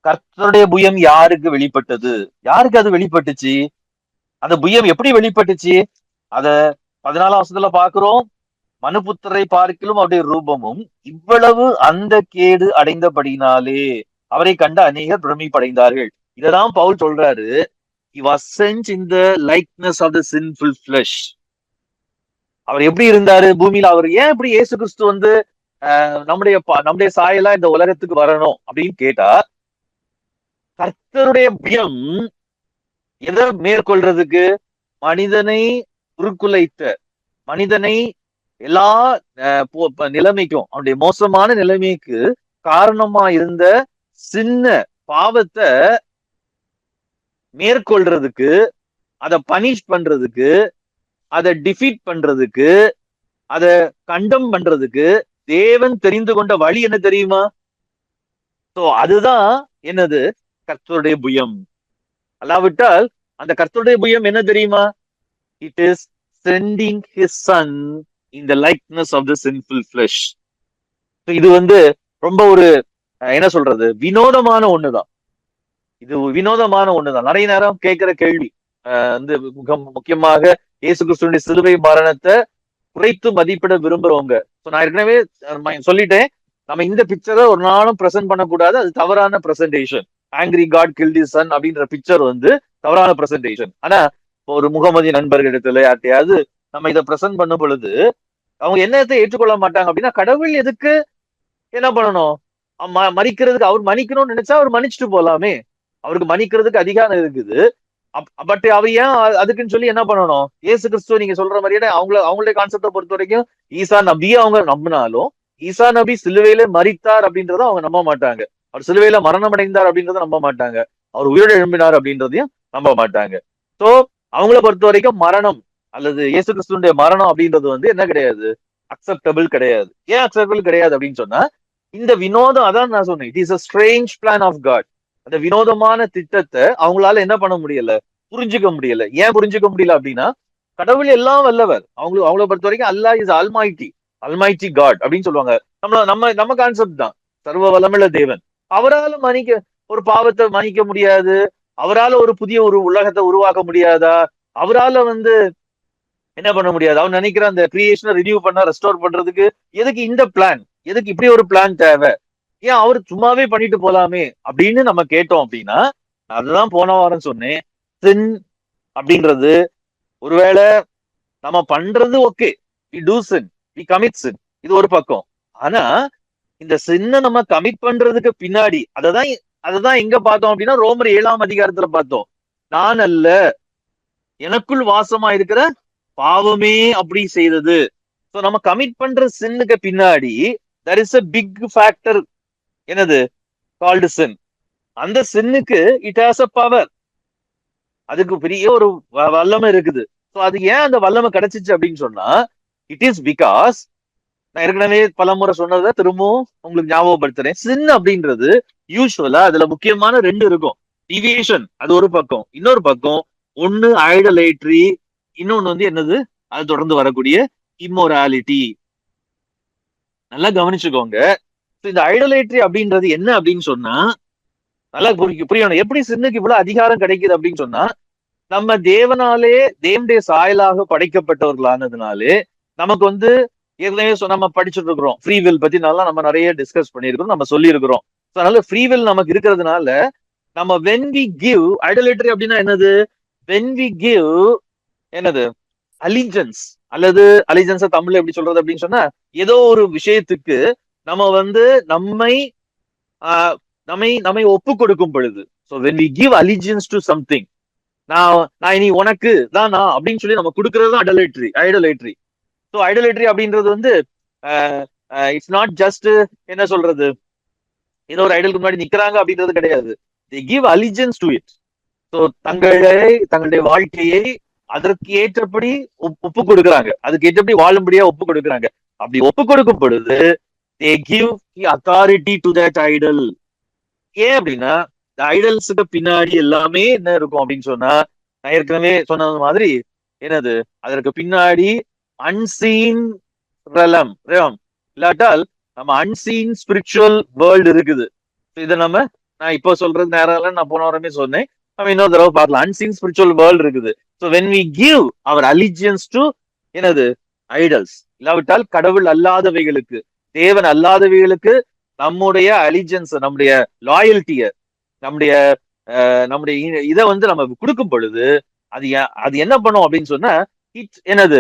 கர்த்தருடைய புயம் யாருக்கு வெளிப்பட்டது? யாருக்கு அது வெளிப்பட்டுச்சு? அந்த புயம் எப்படி வெளிப்பட்டுச்சு? அத 14ஆம் வசனத்துல பாக்குறோம், மனுபுத்திரரை பார்க்கிலும் அவருடைய ரூபமும் இவ்வளவு அந்த கேடு அடைந்தபடினாலே அவரை கண்ட அநேகர் பிரமிப்படைந்தார்கள். இததான் பவுல் சொல்றாரு, he was sent in the likeness of the sinful flesh. அவர் எப்படி இருந்தாரு பூமியில? அவர் ஏன் இப்படி இயேசு கிறிஸ்து வந்து நம்முடைய சாயலா இந்த உலகத்துக்கு வரணும் அப்படின்னு கேட்டா, கர்த்தருடைய பயம் எதை மேற்கொள்றதுக்கு? மனிதனை உருக்குலைத்த, மனிதனை எல்லா நிலைமைக்கும், அவனுடைய மோசமான நிலைமைக்கு காரணமா இருந்த சின்ன பாவத்தை மேற்கொள்றதுக்கு, அதை பனிஷ் பண்றதுக்கு, அதை டிஃபீட் பண்றதுக்கு, அதை கண்டம் பண்றதுக்கு தேவன் தெரிந்து கொண்ட வழி என்ன தெரியுமா? அதுதான் என்னது? கர்த்தருடைய புயம். அல்லாவிட்டால் அந்த கர்த்தருடைய புயம் என்ன தெரியுமா? It is sending his son in the likeness of the sinful flesh. இது வந்து ரொம்ப ஒரு என்ன சொல்றது, வினோதமான ஒண்ணுதான். இது வினோதமான ஒண்ணுதான். நிறைய நேரம் கேட்கிற கேள்வி, வந்து முக்கியமாக இயேசு கிறிஸ்துடைய சிலுவை மரணத்தை குறைத்து மதிப்பிட விரும்புறவங்க. நான் ஏற்கனவே சொல்லிட்டேன், நம்ம இந்த பிக்சரை ஒரு நாளும் பிரசன்ட் பண்ணக்கூடாது, அது தவறான presentation. Angry God killed his son அப்படின்ற பிக்சர் வந்து தவறான பிரசன்டேஷன். ஆனா ஒரு முகமதி நண்பர்களிடத்துல யார்ட்டையாவது நம்ம இதை பிரசன்ட் பண்ணும் பொழுது அவங்க என்னத்தை ஏற்றுக்கொள்ள மாட்டாங்க அப்படின்னா, கடவுள் எதுக்கு என்ன பண்ணணும், மன்னிக்கிறதுக்கு அவர் மன்னிக்கணும்னு நினைச்சா அவர் மன்னிச்சுட்டு போலாமே, அவருக்கு மன்னிக்கிறதுக்கு அதிகாரம் இருக்குது. பட் அவ ஏன் அதுக்குன்னு சொல்லி என்ன பண்ணணும்? ஏசு கிறிஸ்துவ நீங்க சொல்ற மாதிரியே அவங்களுடைய கான்செப்டை பொறுத்த வரைக்கும் ஈசா நபியை அவங்க நம்பினாலும் ஈசா நபி சிலுவையில மரித்தார் அப்படின்றத அவங்க நம்ப மாட்டாங்க. அவர் சிலுவையில மரணம் அடைந்தார் அப்படின்றத நம்ப மாட்டாங்க. அவர் உயிரோடு எழும்பினார் அப்படின்றதையும் நம்ப மாட்டாங்க. சோ அவங்கள பொறுத்த வரைக்கும் மரணம் அல்லது இயேசு கிறிஸ்துடைய மரணம் அப்படின்றது வந்து என்ன கிடையாது, அக்செப்டபிள் கிடையாது. ஏன் அக்செப்டபிள் கிடையாது அப்படின்னு சொன்னா, இந்த வினோதம், அதான் நான் சொன்னேன், it is a strange plan of God. அந்த வினோதமான திட்டத்தை அவங்களால என்ன பண்ண முடியல, புரிஞ்சுக்க முடியல. ஏன் புரிஞ்சுக்க முடியல அப்படின்னா, கடவுள் எல்லாம் வல்லவர். அவங்கள பொறுத்த வரைக்கும் அல்லாஹ் இஸ் அல்மைட்டி, அல்மைட்டி காட் அப்படின்னு சொல்லுவாங்க. நம்ம கான்செப்ட் தான் சர்வ வல்லமுள்ள தேவன். அவரால் மன்னிக்க ஒரு பாவத்தை மன்னிக்க முடியாது, அவரால் ஒரு புதிய ஒரு உலகத்தை உருவாக்க முடியாதா, அவரால் வந்து என்ன பண்ண முடியாது, அவன் நினைக்கிற அந்த கிரியேஷனை ரினியூ பண்ண ரெஸ்டோர் பண்றதுக்கு எதுக்கு இந்த பிளான், எதுக்கு இப்படி ஒரு பிளான் தேவை, ஏன் அவர் சும்மாவே பண்ணிட்டு போலாமே அப்படின்னு நம்ம கேட்டோம் அப்படின்னா, அதுதான் போன வாரம் சொன்னேன். சின் அப்படின்றது ஒருவேளை நம்ம பண்றது okay, we do sin, we commit sin, இது ஒரு பக்கம். ஆனா இந்த சின்ன நம்ம கமிட் பண்றதுக்கு பின்னாடி அததான் எங்க பார்த்தோம் அப்படின்னா, ரோமர் 7ஆம் அதிகாரத்துல பார்த்தோம். நான் அல்ல, எனக்குள் வாசமா இருக்கிற பாவமே அப்படி செய்தது. சோ நம்ம கமிட் பண்ற சின்னுக்கு பின்னாடி there is a big factor, என்னது, கால்டு சின். அந்த சின்னுக்கு இட் ஹாஸ் அ பவர், அதுக்கு பெரிய ஒரு வல்லமை இருக்குது. சோ அது ஏன் அந்த வல்லமை கிடைச்சிச்சு அப்படின்னு சொன்னா, இட் இஸ் பிகாஸ், நான் ஏற்கனவே பல முறை சொன்னதை திரும்பவும் உங்களுக்கு ஞாபகப்படுத்துறேன். சின் அப்படின்றது யூஸ்வலா அதுல முக்கியமான 2 இருக்கும். டிவியேஷன் அது ஒரு பக்கம், இன்னொரு பக்கம் ஒண்ணு ஐடலேட்ரி, இன்னொன்னு வந்து என்னது, அது தொடர்ந்து வரக்கூடிய இம்மோராலிட்டி. நல்லா கவனிச்சுக்கோங்க. இந்த ஐடலேட்ரி அப்படின்றது என்ன அப்படின்னு சொன்னா, நல்லா புரியணும் எப்படி சின்னுக்கு இவ்வளவு அதிகாரம் கிடைக்குது அப்படின்னு சொன்னா, நம்ம தேவனாலே தேவனுடைய சாயலாக படைக்கப்பட்டவர்களானதுனாலே நமக்கு வந்து ஏற்கனவே நம்ம படிச்சுட்டு இருக்கிறோம். ஃப்ரீ வில் பத்தி நல்லா நம்ம நிறைய டிஸ்கஸ் பண்ணியிருக்கிறோம், நம்ம சொல்லி இருக்கிறோம். அதனால ஃப்ரீ வில் நமக்கு இருக்கிறதுனால நம்ம வென் வி கிவ் ஐடலேட்டரி அப்படின்னா என்னது, வென் வி கிவ் என்னது அலிஜென்ஸ், அல்லது அலிஜென்ஸை தமிழ்ல எப்படி சொல்றது அப்படின்னு சொன்னா, ஏதோ ஒரு விஷயத்துக்கு நம்ம வந்து நம்மை நம்மை நம்மை ஒப்பு கொடுக்கும் பொழுது, so when we give allegiance to something, நான் இனி உனக்கு தான் நான் அப்படின்னு சொல்லி நம்ம கொடுக்கறது தான் ஐடலேட்ரி. ஸோ ஐடலேட்ரி அப்படின்றது வந்து இட்ஸ் நாட் ஜஸ்ட் என்ன சொல்றது, ஏதோ ஒரு ஐடலுக்கு முன்னாடி நிக்கிறாங்க அப்படின்றது கிடையாது. they give allegiance to it. So தங்களுடைய வாழ்க்கையை அதற்கு ஏற்றபடி ஒப்பு கொடுக்குறாங்க, அதுக்கு ஏற்றபடி வாழும்படியா ஒப்பு கொடுக்குறாங்க. அப்படி ஒப்பு கொடுக்கும் பொழுது they give the authority to that idol. ஏன் அப்படின்னா, இந்த ஐடல்ஸுக்கு பின்னாடி எல்லாமே என்ன இருக்கும் அப்படின்னு சொன்னா, நான் ஏற்கனவே சொன்னது மாதிரி என்னது, அதற்கு பின்னாடி அன்சீன் ரெலம் இல்லாட்டால் நம்ம அன்சீன் ஸ்பிரிச்சுவல் வேர்ல்டு இருக்குது. இதை நான் இப்போ சொல்றது நேரம் நான் போன வாரமே சொன்னேன், நம்ம இன்னொரு தடவை பார்க்கலாம். அன்சீன் ஸ்பிரிச்சுவல் வேர்ல்டு இருக்குது. So when we give our allegiance to என்னது ஐடல்ஸ், இல்லாவிட்டால் கடவுள் அல்லாதவைகளுக்கு, தேவன் அல்லாதவைகளுக்கு நம்முடைய அலிஜென்ஸ், நம்முடைய லாயல்ட்டிய, நம்முடைய நம்முடைய இதை வந்து நம்ம கொடுக்கும் பொழுது அது என்ன பண்ணும் அப்படின்னு சொன்னா, இட் என்னது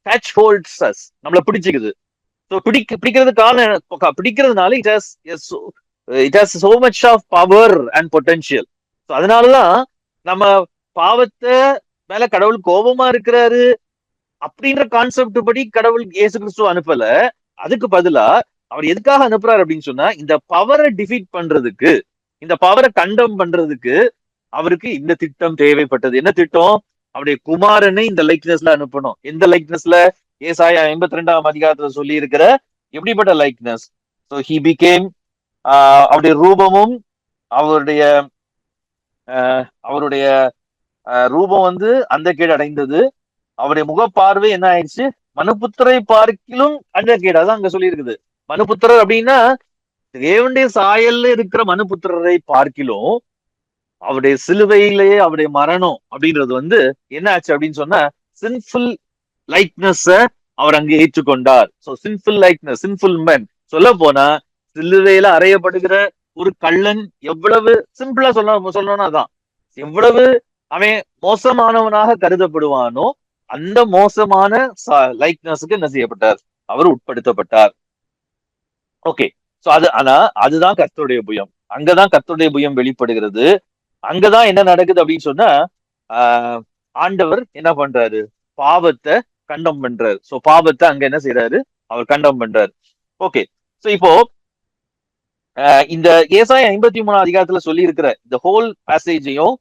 கேட்ச் ஹோல்ட்ஸ் அஸ், நம்மள பிடிச்சிக்குது. ஸோ பிடிக்கிறதுனால it has so much of power and potential. So அதனாலதான் நம்ம பாவத்தை மேல கடவுள் கோபமா இருக்கிறாரு அப்படின்ற கான்செப்ட் படி கடவுள் இயேசு கிறிஸ்துவ அனுப்பல. அதுக்கு பதிலா அவர் எதுக்காக அனுப்புறாரு அப்படின்னு சொன்னா, இந்த பவரை டிஃபீட் பண்றதுக்கு, இந்த பவரை கண்டம் பண்றதுக்கு அவருக்கு இந்த திட்டம் தேவைப்பட்டது. என்ன திட்டம்? அவருடைய குமாரனை இந்த லைக்னஸ்ல அனுப்பணும். எந்த லைக்னஸ்ல? ஏசாயா 82ஆம் அதிகாரத்துல சொல்லி இருக்கிற எப்படிப்பட்ட லைக்னஸ்? ஸோ ஹி பிகேம், அவருடைய ரூபமும் அவருடைய அவருடைய ரூபம் வந்து அந்த கேடு அடைந்தது, அவருடைய முகப்பார்வை என்ன ஆயிடுச்சு, மனுபுத்திரை பார்க்கிலும் அந்த கேடு. அதான் அங்க சொல்லி இருக்குது. மனுபுத்திரர் அப்படின்னா தேவனுடைய சாயல்ல இருக்கிற மனுபுத்திரரை பார்க்கிலும் அவருடைய சிலுவையிலேயே அவருடைய மரணம் அப்படின்றது வந்து என்ன ஆச்சு அப்படின்னு சொன்னா, சின்ஃபுல் லைக்னஸ் அவர் அங்கு ஏற்றுக்கொண்டார். So sinful likeness, sinful man, சொல்ல போனா சிலுவையில அறையப்படுகிற ஒரு கள்ளன் எவ்வளவு சிம்பிளா சொல்லணும்னா அதான், எவ்வளவு அவன் மோசமானவனாக கருதப்படுவானோ அந்த மோசமான லைக்னஸுக்கு என்ன செய்யப்பட்டார், அவர் உட்படுத்தப்பட்டார். ஓகே. சோ ஆனா அதுதான் கர்த்தருடைய புயம். அங்கதான் கர்த்தருடைய புயம் வெளிப்படுகிறது. அங்கதான் என்ன நடக்குது அப்படின்னு சொன்னா, ஆஹ் ஆண்டவர் என்ன பண்றாரு, பாவத்தை கண்டம் பண்றாரு. சோ பாவத்தை அங்க என்ன செய்யறாரு, அவர் கண்டம் பண்றாரு. ஓகே. சோ இப்போ இந்த ஏசாயா 53 அதிகாரத்துல சொல்லி இருக்கிற இந்த ஹோல் பேசேஜையும்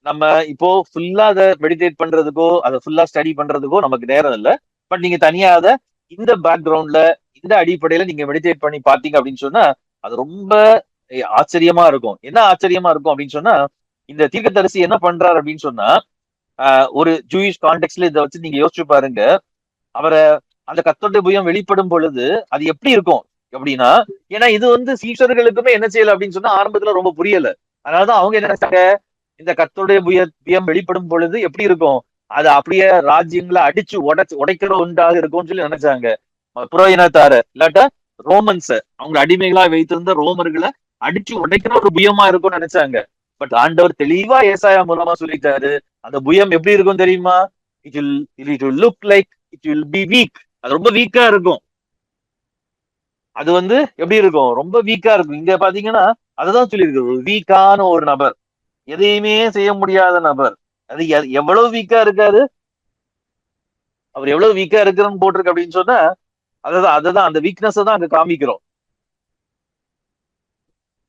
நம்ம இப்போ ஃபுல்லா அதை மெடிடேட் பண்றதுக்கோ அதை ஃபுல்லா ஸ்டடி பண்றதுக்கோ நமக்கு நேரம் இல்லை. பட் நீங்க தனியா அதை இந்த பேக்ரவுண்ட்ல இந்த அடிப்படையில நீங்க மெடிடேட் பண்ணி பாத்தீங்க அப்படின்னு சொன்னா அது ரொம்ப ஆச்சரியமா இருக்கும். என்ன ஆச்சரியமா இருக்கும் அப்படின்னு சொன்னா, இந்த தீர்க்கதரிசி என்ன பண்றாரு அப்படின்னு சொன்னா, ஒரு ஜூயிஷ் கான்டெக்ட்ல இதை வச்சு நீங்க யோசிச்சு பாருங்க. அவரை அந்த கர்த்தருடைய புயம் வெளிப்படும் பொழுது அது எப்படி இருக்கும் அப்படின்னா, ஏன்னா இது வந்து சீஷர்களுக்குமே என்ன செய்யல அப்படின்னு சொன்னா ஆரம்பத்துல ரொம்ப புரியல. அதனாலதான் அவங்க என்ன நினைச்சாங்க, இந்த கர்த்தருடைய புயம் வெளிப்படும் பொழுது எப்படி இருக்கும், அது அப்படியே ராஜ்யங்களை அடிச்சு உடைக்கிற ஒன்றாக இருக்கும்னு சொல்லி நினைச்சாங்க. புற இனத்தார இல்லாட்டா ரோமன்ஸ, அவங்க அடிமைகளா வைத்திருந்த ரோமர்களை அடிச்சு உடைக்கிற ஒரு புயமா இருக்கும்னு நினைச்சாங்க. பட் ஆண்டவர் தெளிவா ஏசாயா மூலமா சொல்லிட்டாரு, அந்த புயம் எப்படி இருக்கும் தெரியுமா, it will look like it will be week. அது ரொம்ப வீக்கா இருக்கும். அது வந்து எப்படி இருக்கும், ரொம்ப வீக்கா இருக்கும். இங்க பாத்தீங்கன்னா அதுதான் சொல்லியிருக்கு, ஒரு வீக்கான ஒரு நபர், எதையுமே செய்ய முடியாத நபர். அது எவ்வளவு வீக்கா இருக்காரு, அவர் எவ்வளவு வீக்கா இருக்கிறன்னு போட்டிருக்கு அப்படின்னு சொன்னா அதுதான் அந்த வீக்னஸ் தான் அங்க காமிக்கிறோம்.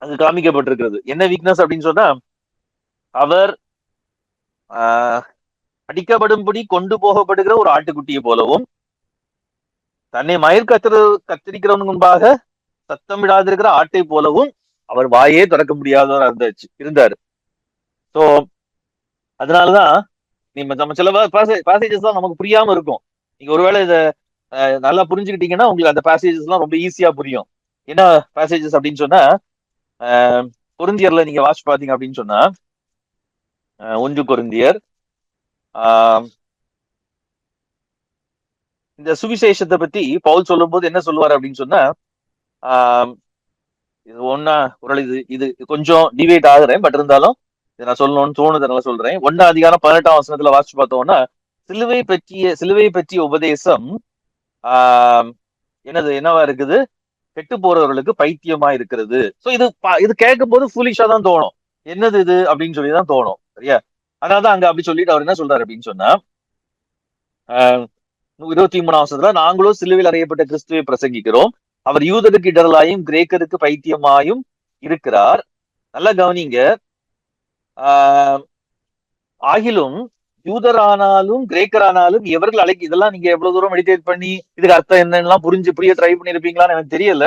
அங்க காமிக்கப்பட்டிருக்கிறது என்ன வீக்னஸ் அப்படின்னு சொன்னா, அவர் அடிக்கப்படும்படி கொண்டு போகப்படுகிற ஒரு ஆட்டுக்குட்டியை போலவும், தன்னை மயிர் கத்திரிக்கிறவன் முன்பாக சத்தம் விடாதிருக்கிற ஆட்டை போலவும் அவர் வாயே திறக்க முடியாதவர் இருந்தாரு. சோ அதனாலதான் நம்ம சில பேசேஜஸ் தான் நமக்கு புரியாம இருக்கும். நீங்க ஒருவேளை இதை நல்லா புரிஞ்சுக்கிட்டீங்கன்னா உங்களுக்கு அந்த பேசேஜஸ் எல்லாம் ரொம்ப ஈஸியா புரியும். என்ன பேசேஜஸ் அப்படின்னு சொன்னா, கொரிந்தியர்ல நீங்க வாட்ச் பாத்தீங்க அப்படின்னு சொன்னா, 1 கொரிந்தியர் இந்த சுவிசேஷத்தை பத்தி பவுல் சொல்லும் போது என்ன சொல்லுவாரு அப்படின்னு சொன்னா, இது ஒன்னா ஒரு இது கொஞ்சம் டிவேட் ஆகுறேன், பட் இருந்தாலும் இதை நான் சொல்லணும்னு தோணுதனால சொல்றேன். 1 அதிகாரம் 18ஆம் வசனத்துல வாசிச்சு பார்த்தோம்னா, சிலுவை பற்றிய உபதேசம் என்னவா இருக்குது, கெட்டு போறவர்களுக்கு பைத்தியமா இருக்கிறது. சோ இது கேட்கும் போது ஃபூலிஷா தான் தோணும், என்னது இது அப்படின்னு சொல்லிதான் தோணும், சரியா? அதனாலதான் அங்க அப்படி சொல்லிட்டு அவர் என்ன சொல்றாரு அப்படின்னு சொன்னா, 23ஆம் வசனத்துல, நாங்களும் சிலுவையில் அறையப்பட்ட கிறிஸ்துவை பிரசங்கிக்கிறோம், அவர் யூதருக்கு இடரலாயும் கிரேக்கருக்கு பைத்தியமாயும் இருக்கிறார். நல்லா கவனிங்க. ஆகிலும் யூதரானாலும் கிரேக்கரானாலும் எவர்கள் இதெல்லாம் நீங்க எவ்வளவு தூரம் மெடிடேட் பண்ணி இதுக்கு அர்த்தம் என்னெல்லாம் புரிய ட்ரை பண்ணிருப்பீங்களான்னு எனக்கு தெரியல.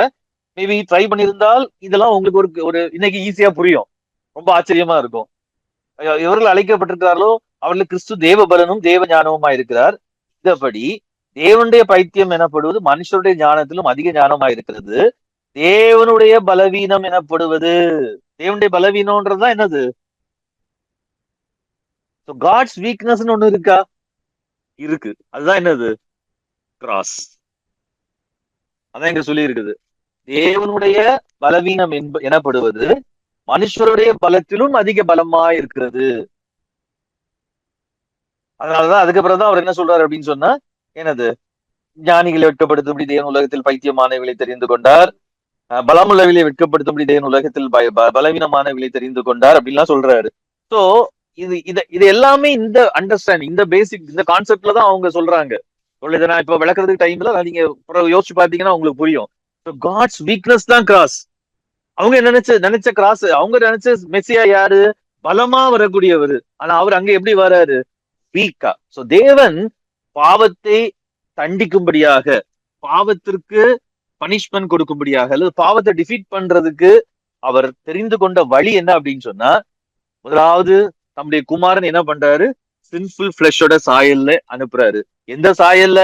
மேபி ட்ரை பண்ணியிருந்தால் இதெல்லாம் உங்களுக்கு ஒரு இன்னைக்கு ஈஸியா புரியும், ரொம்ப ஆச்சரியமா இருக்கும். எவர்கள் அழைக்கப்பட்டிருக்கிறார்களோ அவர்களுக்கு கிறிஸ்து தேவ பலனும் தேவ ஞானமுமா இருக்கிறார். இதபடி தேவனுடைய பைத்தியம் எனப்படுவது மனுஷருடைய ஞானத்திலும் அதிக ஞானமா இருக்கிறது, தேவனுடைய பலவீனம் எனப்படுவது. தேவனுடைய பலவீனம்ன்றதுதான் என்னது, காட்ஸ் வீக்னஸ் ஒண்ணு இருக்கா, இருக்கு. அதுதான் என்னது, கிராஸ். அதான் இங்க சொல்லி இருக்குது, தேவனுடைய பலவீனம் எனப்படுவது மனுஷருடைய பலத்திலும் அதிக பலமா இருக்கிறது. அதனாலதான் அதுக்கப்புறம் தான் அவர் என்ன சொல்றாரு அப்படின்னு சொன்னா, என்னது, ஞானிகளை வெட்கப்படுத்தும்படி தேவன் உலகத்தில் பைத்தியமானவர்களை தெரிந்து கொண்டார், பலமுள்ளவர்களை வெட்கப்படுத்தும்படி தேவன் உலகத்தில் பலவீனமானவர்களை தெரிந்து கொண்டார் அப்படின்லாம் சொல்றாரு. சோ இது எல்லாமே இந்த அண்டர்ஸ்டாண்டிங், இந்த பேசிக், இந்த கான்செப்ட்ல தான் அவங்க சொல்றாங்க. இதை நான் இப்ப விளக்குறதுக்கு டைம்ல நீங்க யோசிச்சு பாத்தீங்கன்னா உங்களுக்கு புரியும். காட்ஸ் வீக்னஸ் தான் கிராஸ். அவங்க நினைச்ச கிராஸ், அவங்க நினைச்ச மெஸ்ஸியா யாரு, பலமா வரக்கூடியவர். ஆனா அவர் அங்க எப்படி வராரு, வீக்கா. சோ தேவன் பாவத்தை தண்டிக்கும்படியாக, பாவத்திற்கு பனிஷ்மெண்ட் கொடுக்கும்படியாக, அல்லது பாவத்தை டிஃபீட் பண்றதுக்கு அவர் தெரிந்து கொண்ட வழி என்ன அப்படின்னு சொன்னா, முதலாவது நம்முடைய குமாரன் என்ன பண்றாரு, சின்ஃபுல் பிளஷோட சாயல்ல அனுப்புறாரு. எந்த சாயல்ல,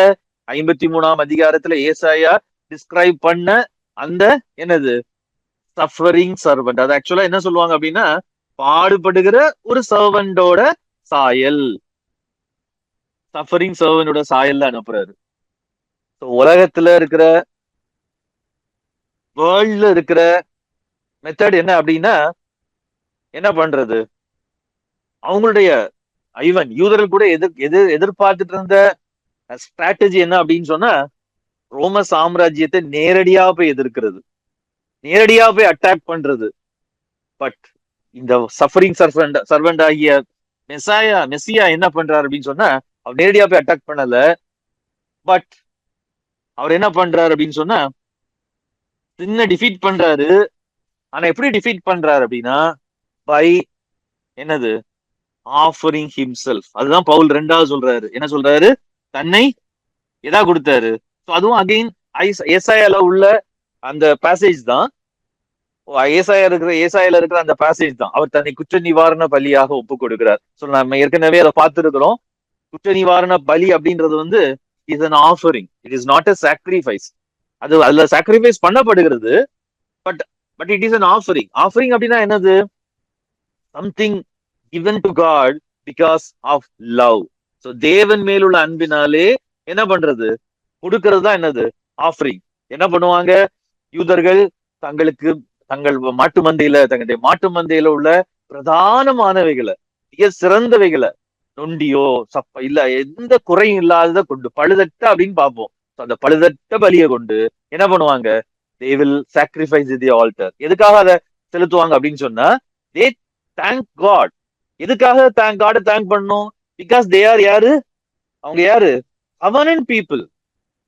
53ஆம் அதிகாரத்துல ஏசாயா டிஸ்கிரைப் பண்ண அந்த என்னது, சஃபரிங் சர்வெண்ட். அது ஆக்சுவலா என்ன சொல்லுவாங்க அப்படின்னா, பாடுபடுகிற ஒரு சர்வண்டோட சாயல், சஃபரிங் சர்வனோட சாயல்ல அனுப்புறாரு. உலகத்துல இருக்கிற, வேர்ல்ட்ல இருக்கிற மெத்தட் என்ன அப்படின்னா, என்ன பண்றது, அவங்களுடைய யூதர்கள் கூட எதிர்பார்த்துட்டு இருந்த ஸ்ட்ராட்டஜி என்ன அப்படின்னு சொன்னா, ரோம சாம்ராஜ்யத்தை நேரடியா போய் எதிர்க்கிறது, நேரடியா போய் அட்டாக் பண்றது. பட் இந்த சஃபரிங் சர்வெண்ட் ஆகிய மெஸ்ஸியா என்ன பண்றாரு அப்படின்னு சொன்னா, அவர் நேரடியா போய் அட்டாக் பண்ணல. பட் அவர் என்ன பண்றாரு அப்படின்னு சொன்னா, சின்ன டிஃபீட் பண்றாரு. ஆனா எப்படி டிஃபீட் பண்றாரு அப்படின்னா, பை என்னது, ஆஃபரிங் ஹிம்செல்ஃப். அதுதான் பவுல் ரெண்டாவது சொல்றாரு. என்ன சொல்றாரு, தன்னை எதா கொடுத்தாரு. அதுவும் அகைன் ஏசாயால உள்ள அந்த பேசேஜ் தான், ஏசாயில இருக்கிற அந்த பேசேஜ் தான். அவர் தன்னை குற்ற நிவாரண பலியாக ஒப்பு கொடுக்கிறார். நம்ம ஏற்கனவே அதை பார்த்திருக்கிறோம். குற்ற நிவாரண பலி அப்படின்றது வந்து is an offering, it is not a sacrifice. அதுல sacrifice பண்ணப்படுகிறது, but but it is an offering. Offering அப்படின்னா என்னது, something given to God because of love. So தேவன் மேலுள்ள அன்பினாலே என்ன பண்றது, கொடுக்கிறது தான் என்னது, ஆஃபரிங். என்ன பண்ணுவாங்க யூதர்கள், தங்கள் தங்களுடைய மாட்டு மந்தையில உள்ள பிரதானமானவைகளை, மிக சிறந்தவைகளை, நொண்டியோ இல்ல எந்த குறையும் இல்லாததை கொண்டு, பழுதட்ட அப்படின்னு பார்ப்போம், அந்த பழுதட்ட பலியை கொண்டு என்ன பண்ணுவாங்க, they will sacrifice the altar. எதுக்காக அதை செலுத்துவாங்க அப்படின்னு சொன்னா, they thank God. எதுக்காக தேங்க் பண்ணும், பிகாஸ் தே ஆர் யாரு, அவங்க யாரு, covenant people.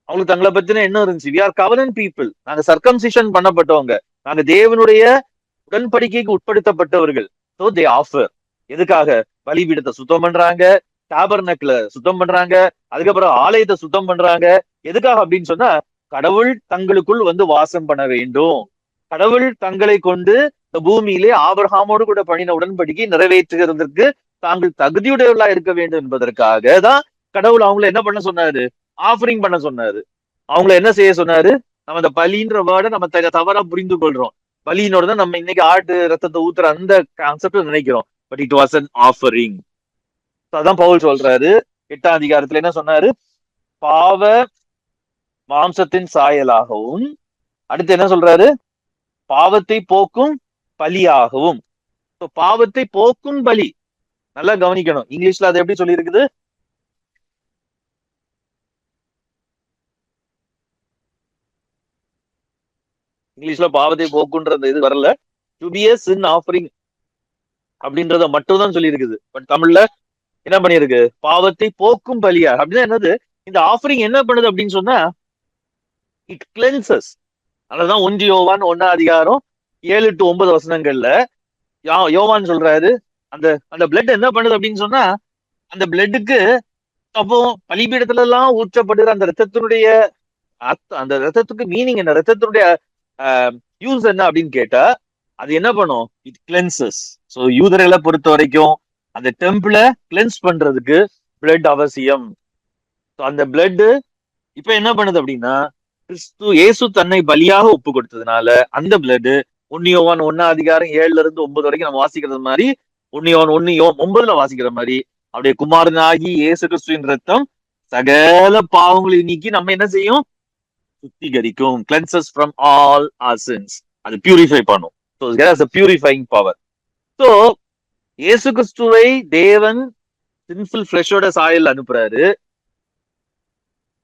அவங்களுக்கு தங்களை பத்தின என்ன இருந்துச்சு, we are covenant people. நாங்க சர்க்கம்சிஷன் பண்ணப்பட்டவங்க, நாங்க தேவனுடைய உடன்படிக்கைக்கு உட்படுத்தப்பட்டவர்கள். So they offer. எதுக்காக, பலிபீடத்தை சுத்தம் பண்றாங்க, டாபர்னக்ல சுத்தம் பண்றாங்க, அதுக்கப்புறம் ஆலயத்தை சுத்தம் பண்றாங்க. எதுக்காக அப்படின்னு சொன்னா, கடவுள் தங்களுக்குள் வந்து வாசம் பண்ண வேண்டும், கடவுள் தங்களை கொண்டு இந்த பூமியிலே ஆபிரகாமோடு கூட பண்ணின உடன்படிக்கை நிறைவேற்றுகிறதுக்கு தாங்கள் தகுதியுடையவர்களா இருக்க வேண்டும் என்பதற்காக தான் கடவுள் அவங்களை என்ன பண்ண சொன்னாரு, ஆஃபரிங் பண்ண சொன்னாரு. அவங்கள என்ன செய்ய சொன்னாரு, நம்ம இந்த பலின்ற வேர்டை நம்ம தவறா புரிந்து கொள்றோம். பலியினோட தான் நம்ம இன்னைக்கு ஆட்டு ரத்தத்தை ஊத்துற அந்த கான்செப்ட் நினைக்கிறோம். But it was an offering. அதான் பவுல் சொல்றாரு 8ஆம் அதிகாரத்துல என்ன சொன்னாரு, பாவ மாம்சத்தின் சாயலாகவும், அடுத்து என்ன சொல்றாரு, பாவத்தை போக்கும் பலியாகவும். பாவத்தை போக்கும் பலி, நல்லா கவனிக்கணும். இங்கிலீஷ்ல அது எப்படி சொல்லி இருக்குது, இங்கிலீஷ்ல பாவத்தை போக்குன்றது இது வரல, to be a sin offering அப்படின்றத மட்டும் தான் சொல்லி இருக்குது. பட் தமிழ்ல என்ன பண்ணிருக்கு, பாவத்தை போக்கும் பலியா. அப்படின்னா என்னது, இந்த ஆஃபரிங் என்ன பண்ணுது அப்படின்னு சொன்னா, இட் கிளென்சஸ். அதனாலதான் 1 யோவான் 1ஆம் அதிகாரம் 7 to 9 வசனங்கள்ல யோவான் சொல்றாரு, அந்த அந்த பிளட் என்ன பண்ணுது அப்படின்னு சொன்னா, அந்த பிளட்டுக்கு அப்போ பலிபீடத்துல எல்லாம் ஊற்றப்படுகிற அந்த ரத்தத்தினுடைய அந்த ரத்தத்துக்கு மீனிங் என்ன, ரத்தத்தினுடைய யூஸ் என்ன அப்படின்னு கேட்டா, அது என்ன பண்ணும், இட் கிளென்சஸ். ஸோ யூதர்களை பொறுத்த வரைக்கும் அந்த டெம்பிள கிளென்ஸ் பண்றதுக்கு பிளட் அவசியம். அந்த பிளட் இப்ப என்ன பண்ணுது அப்படின்னா, இயேசு தன்னை பலியாக ஒப்பு கொடுத்ததுனால அந்த பிளட் 1 யோவான் 1ஆம் அதிகாரம் 7ல இருந்து 9 வரைக்கும் நம்ம வாசிக்கிறது மாதிரி, 1 யோவான் 1:9 வாசிக்கிற மாதிரி, அவருடைய குமாரனாகி இயேசு கிறிஸ்துவின் ரத்தம் சகல பாவங்களை நீக்கி நம்ம என்ன செய்யும், சுத்திகரிக்கும். Cleanses from all our sins. அது பியூரிஃபை பண்ணும். So it has a purifying power. So இயேசு கிறிஸ்துவை தேவன் சின்ஃபுல் ஃபிளஷோட சாயல் அனுப்புறாரு,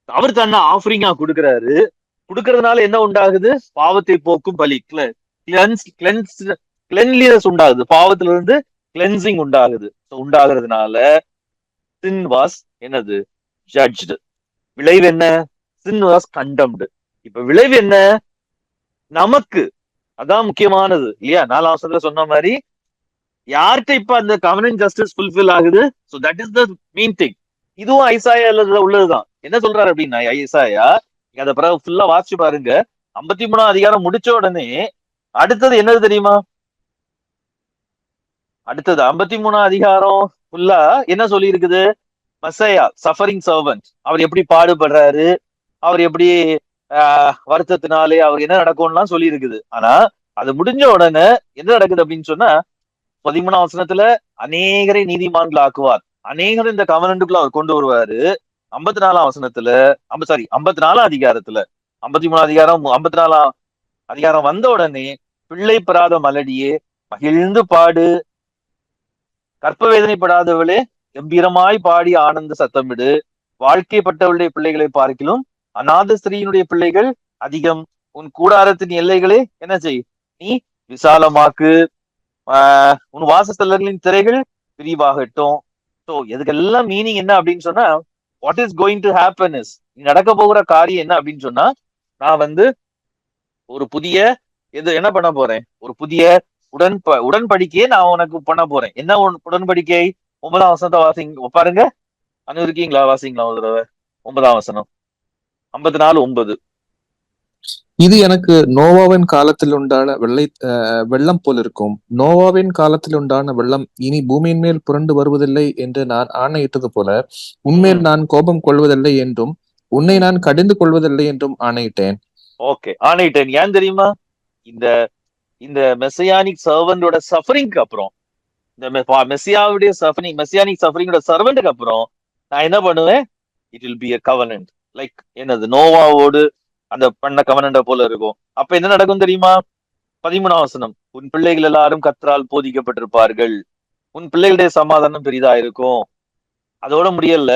அவர் தன்னை ஆஃபரிங்கா கொடுக்கிறாரு. கொடுக்கறதுனால என்ன உண்டாகுது, பாவத்தை போக்கும் பலி, கிளென்லினஸ் உண்டாகுது, பாவத்துல இருந்து கிளென்சிங் உண்டாகுது. உண்டாகிறதுனால சின் வாஸ் என்னது, ஜட்ஜ்டு. விளைவு என்ன, சின் வாஸ் கண்டம்டு. இப்ப விளைவு என்ன நமக்கு, அதான் முக்கியமானது இல்லையா. 4ஆம் வசனத்துல சொன்ன மாதிரி, யார்கிட்ட இப்ப அந்த கவர்னன்ட் ஜஸ்டிஸ் ஃபுல்ஃபில் ஆகுது. So that is the main thing. இதுவும் ஐசாயால உள்ளதுதான். என்ன சொல்றாரு அப்படின்னா, ஐசாயா அதை பிறகு ஃபுல்லா வாசிச்சு பாருங்க. 53ஆம் அதிகாரம் முடிச்ச உடனே அடுத்தது என்னது தெரியுமா, அடுத்தது 53ஆம் அதிகாரம் ஃபுல்லா என்ன சொல்லி இருக்குது, மசையா சஃபரிங் சர்வன்ட், அவர் எப்படி பாடுபடுறாரு, அவர் எப்படி வருத்தத்தினாலே அவர் என்ன நடக்கும்லாம் சொல்லி இருக்குது. ஆனா அது முடிஞ்ச உடனே என்ன நடக்குது அப்படின்னு சொன்னா, 13ஆம் வசனத்துல அநேகரை நீதிமான்கள் ஆக்குவார், அநேகரை இந்த கவனண்டுக்குள்ள அவர் கொண்டு வருவாரு. 54ஆம் வசனத்துல, 54ஆம் அதிகாரத்துல, 53ஆம் அதிகாரம் 54ஆம் அதிகாரம் வந்த உடனே பிள்ளை பெறாத மலடியே மகிழ்ந்து பாடு, கற்ப வேதனைப்படாதவளே கம்பீரமாய் பாடி ஆனந்த சத்தமிடு, வாழ்க்கைப்பட்டவளுடைய பிள்ளைகளை பார்க்கிலும் அநாத ஸ்திரீயினுடைய பிள்ளைகள் அதிகம், உன் கூடாரத்தின் எல்லைகளே என்ன செய், நீ விசாலமாக்கு, உன் வாசஸ்தலங்களின் திரைகள் விரிவாகட்டும். ஸோ எதுக்கெல்லாம் மீனிங் என்ன அப்படின்னு சொன்னா, what is going to happen is, நடக்க போகிற காரியம் என்ன அப்படின்னு சொன்னா, நான் வந்து ஒரு புதிய என்ன பண்ண போறேன், ஒரு புதிய உடன்படிக்கையை நான் உனக்கு பண்ண போறேன். என்ன உடன்படிக்கை? 9ஆம் வசனத்தை வாசிங்க பாருங்க. அனு இருக்கீங்களா? வாசிங்களா ஒரு தடவை 9ஆம் வசனம், 54:9. இது எனக்கு நோவாவின் காலத்தில் உண்டான வெள்ளம் போல் இருக்கும். நோவாவின் காலத்தில் உண்டான வெள்ளம் இனி பூமியின் மேல் புரண்டு வருவதில்லை என்று நான் ஆணையிட்டது போல, உன்மேல் நான் கோபம் கொள்வதில்லை என்றும் உன்னை நான் கடிந்து கொள்வதில்லை என்றும் ஆணையிட்டேன். ஓகே, ஆணையிட்டேன். ஏன் தெரியுமா? இந்த இந்த மெசியானிக் சர்வண்டோட சஃபரிங்க்கு அப்புறம், இந்த மெசியாவுடைய மெசியானிக் சஃபரிங்கோட சர்வெண்ட்டுக்கு அப்புறம் நான் என்ன பண்ணுவேன்? It will be a covenant. Like என்னது, நோவாவோடு அந்த பண்ண கவனண்ட போல இருக்கும். அப்ப என்ன நடக்கும் தெரியுமா? 13ஆம் வசனம், உன் பிள்ளைகள் எல்லாரும் கர்த்தரால் போதிக்கப்பட்டிருப்பார்கள், உன் பிள்ளைகளுடைய சமாதானம் பெரிதா இருக்கும். அதோட முடியல,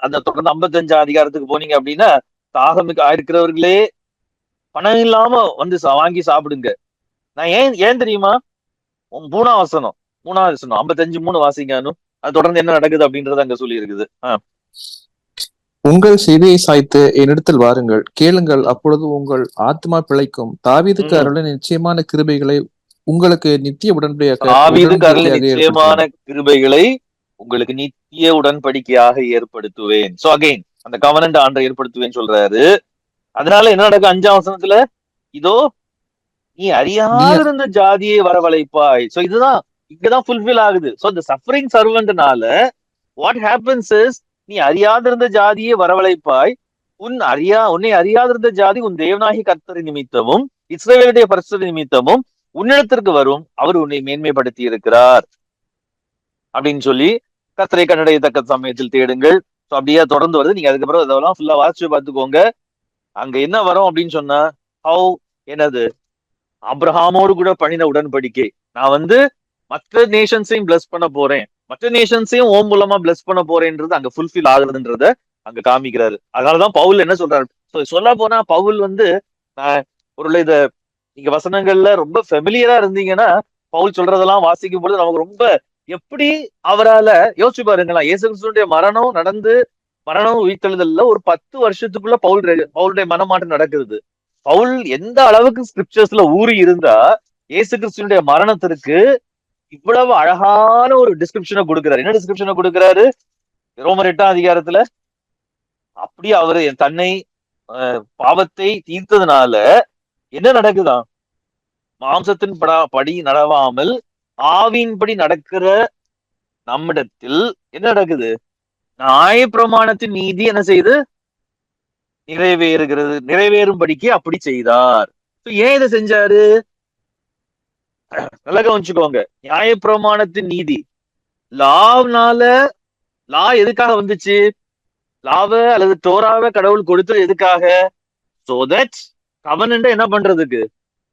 அந்த தொடர்ந்து 55ஆம் அதிகாரத்துக்கு போனீங்க அப்படின்னா, தாகமிக்கு ஆயிருக்கிறவர்களே பணம் இல்லாம வந்து வாங்கி சாப்பிடுங்க. நான் ஏன் தெரியுமா? 3ஆம் வசனம், 55:3 வாசிங்க. அது தொடர்ந்து என்ன நடக்குது அப்படின்றது அங்க சொல்லி இருக்குது. உங்கள் செவியை சாய்த்து என்னிடத்தில் வாருங்கள், கேளுங்கள், அப்பொழுது உங்கள் ஆத்மா பிழைக்கும். தாவீதுக்கு அருள நிச்சயமான கிருபைகளை உங்களுக்கு நித்திய நிச்சயமான கிருபைகளை உங்களுக்கு நித்திய உடன்படிக்கையாக ஏற்படுத்துவேன். சோ அகைன் அந்த கவனன்ட் ஆண்டை ஏற்படுத்துவேன் சொல்றாரு. அதனால என்ன நடக்கும் 5ஆம் வசனத்துல? இதோ நீ அறியாதிருந்த ஜாதியை வரவழைப்பாய். சோ இதுதான் இங்கதான் ஃபுல்ஃபில் ஆகுது. சோ இந்த சஃபரிங் சர்வெண்ட்னால வாட் ஹேப்பன்ஸ் இஸ், நீ அறியாதிருந்த ஜாதியை வரவழைப்பாய், உன்னை அறியாதிருந்த ஜாதி உன் தேவனாகி கர்த்தர் நிமித்தமும் இஸ்ரவேலுடைய பரிசுத்த நிமித்தமும் உன்னிடத்திற்கு வரும், அவர் உன்னை மேன்மைப்படுத்தி இருக்கிறார் அப்படின்னு சொல்லி, கர்த்தரை கண்டடையத்தக்க சமயத்தில் தேடுங்கள். ஸோ அப்படியே தொடர்ந்து வருது. நீங்க அதுக்கப்புறம் இதெல்லாம் ஃபுல்லா வாசிச்சு பார்த்துக்கோங்க. அங்க என்ன வரும் அப்படின்னு சொன்னா, என்னது, அப்ரஹாமோடு கூட பண்ணின உடன்படிக்கை, நான் வந்து மற்ற நேஷன்ஸையும் பிளஸ் பண்ண போறேன், மற்ற நேஷன்ஸையும் ஓம் மூலமா பிளஸ் பண்ண போறேன்றது அங்க ஃபுல்ஃபில் ஆகுறதுன்றத அங்க காமிக்கிறாரு. அதனாலதான் பவுல் என்ன சொல்றாரு, சொல்ல போனா பவுல் வந்து ஒரு இத நீங்க வசனங்கள்ல ரொம்ப ஃபெமிலியரா இருந்தீங்கன்னா, பவுல் சொல்றதெல்லாம் வாசிக்கும் பொழுது நமக்கு ரொம்ப எப்படி அவரால யோசிச்சு பாருங்களா, இயேசு கிறிஸ்துடைய மரணம் உயிர்த்தெழுதல்ல ஒரு 10 வருஷத்துக்குள்ள பவுலுடைய மனமாற்றம் நடக்குது. பவுல் எந்த அளவுக்கு ஸ்கிரிப்சர்ஸ்ல ஊறி இருந்தா இயேசு கிறிஸ்துடைய மரணத்திற்கு இவ்வளவு அழகான ஒரு டிஸ்கிரிப்ஷனை கொடுக்கிறாரு. என்ன டிஸ்கிரிப்ஷனை கொடுக்கிறாரு? ரோமர் 8ஆம் அதிகாரத்துல, அப்படி அவரு தன்னை பாவத்தை தீர்த்ததுனால என்ன நடக்குதான், மாம்சத்தின் படி நடவாமல் ஆவியின்படி நடக்கிற நம்மிடத்தில் என்ன நடக்குது? நியாயப்பிரமாணத்தின் நீதி என்ன செய்து நிறைவேறும்படிக்கு அப்படி செய்தார். ஏன் இதை செஞ்சாரு? நல்லா கவனிச்சுக்கோங்க. நியாயப்பிரமாணத்தின் நீதி, லா எதுக்காக வந்துச்சு? லாவை அல்லது டோராவை கடவுள் கொடுத்தது எதுக்காக? சோ தட் கவனண்ட என்ன பண்றதுக்கு,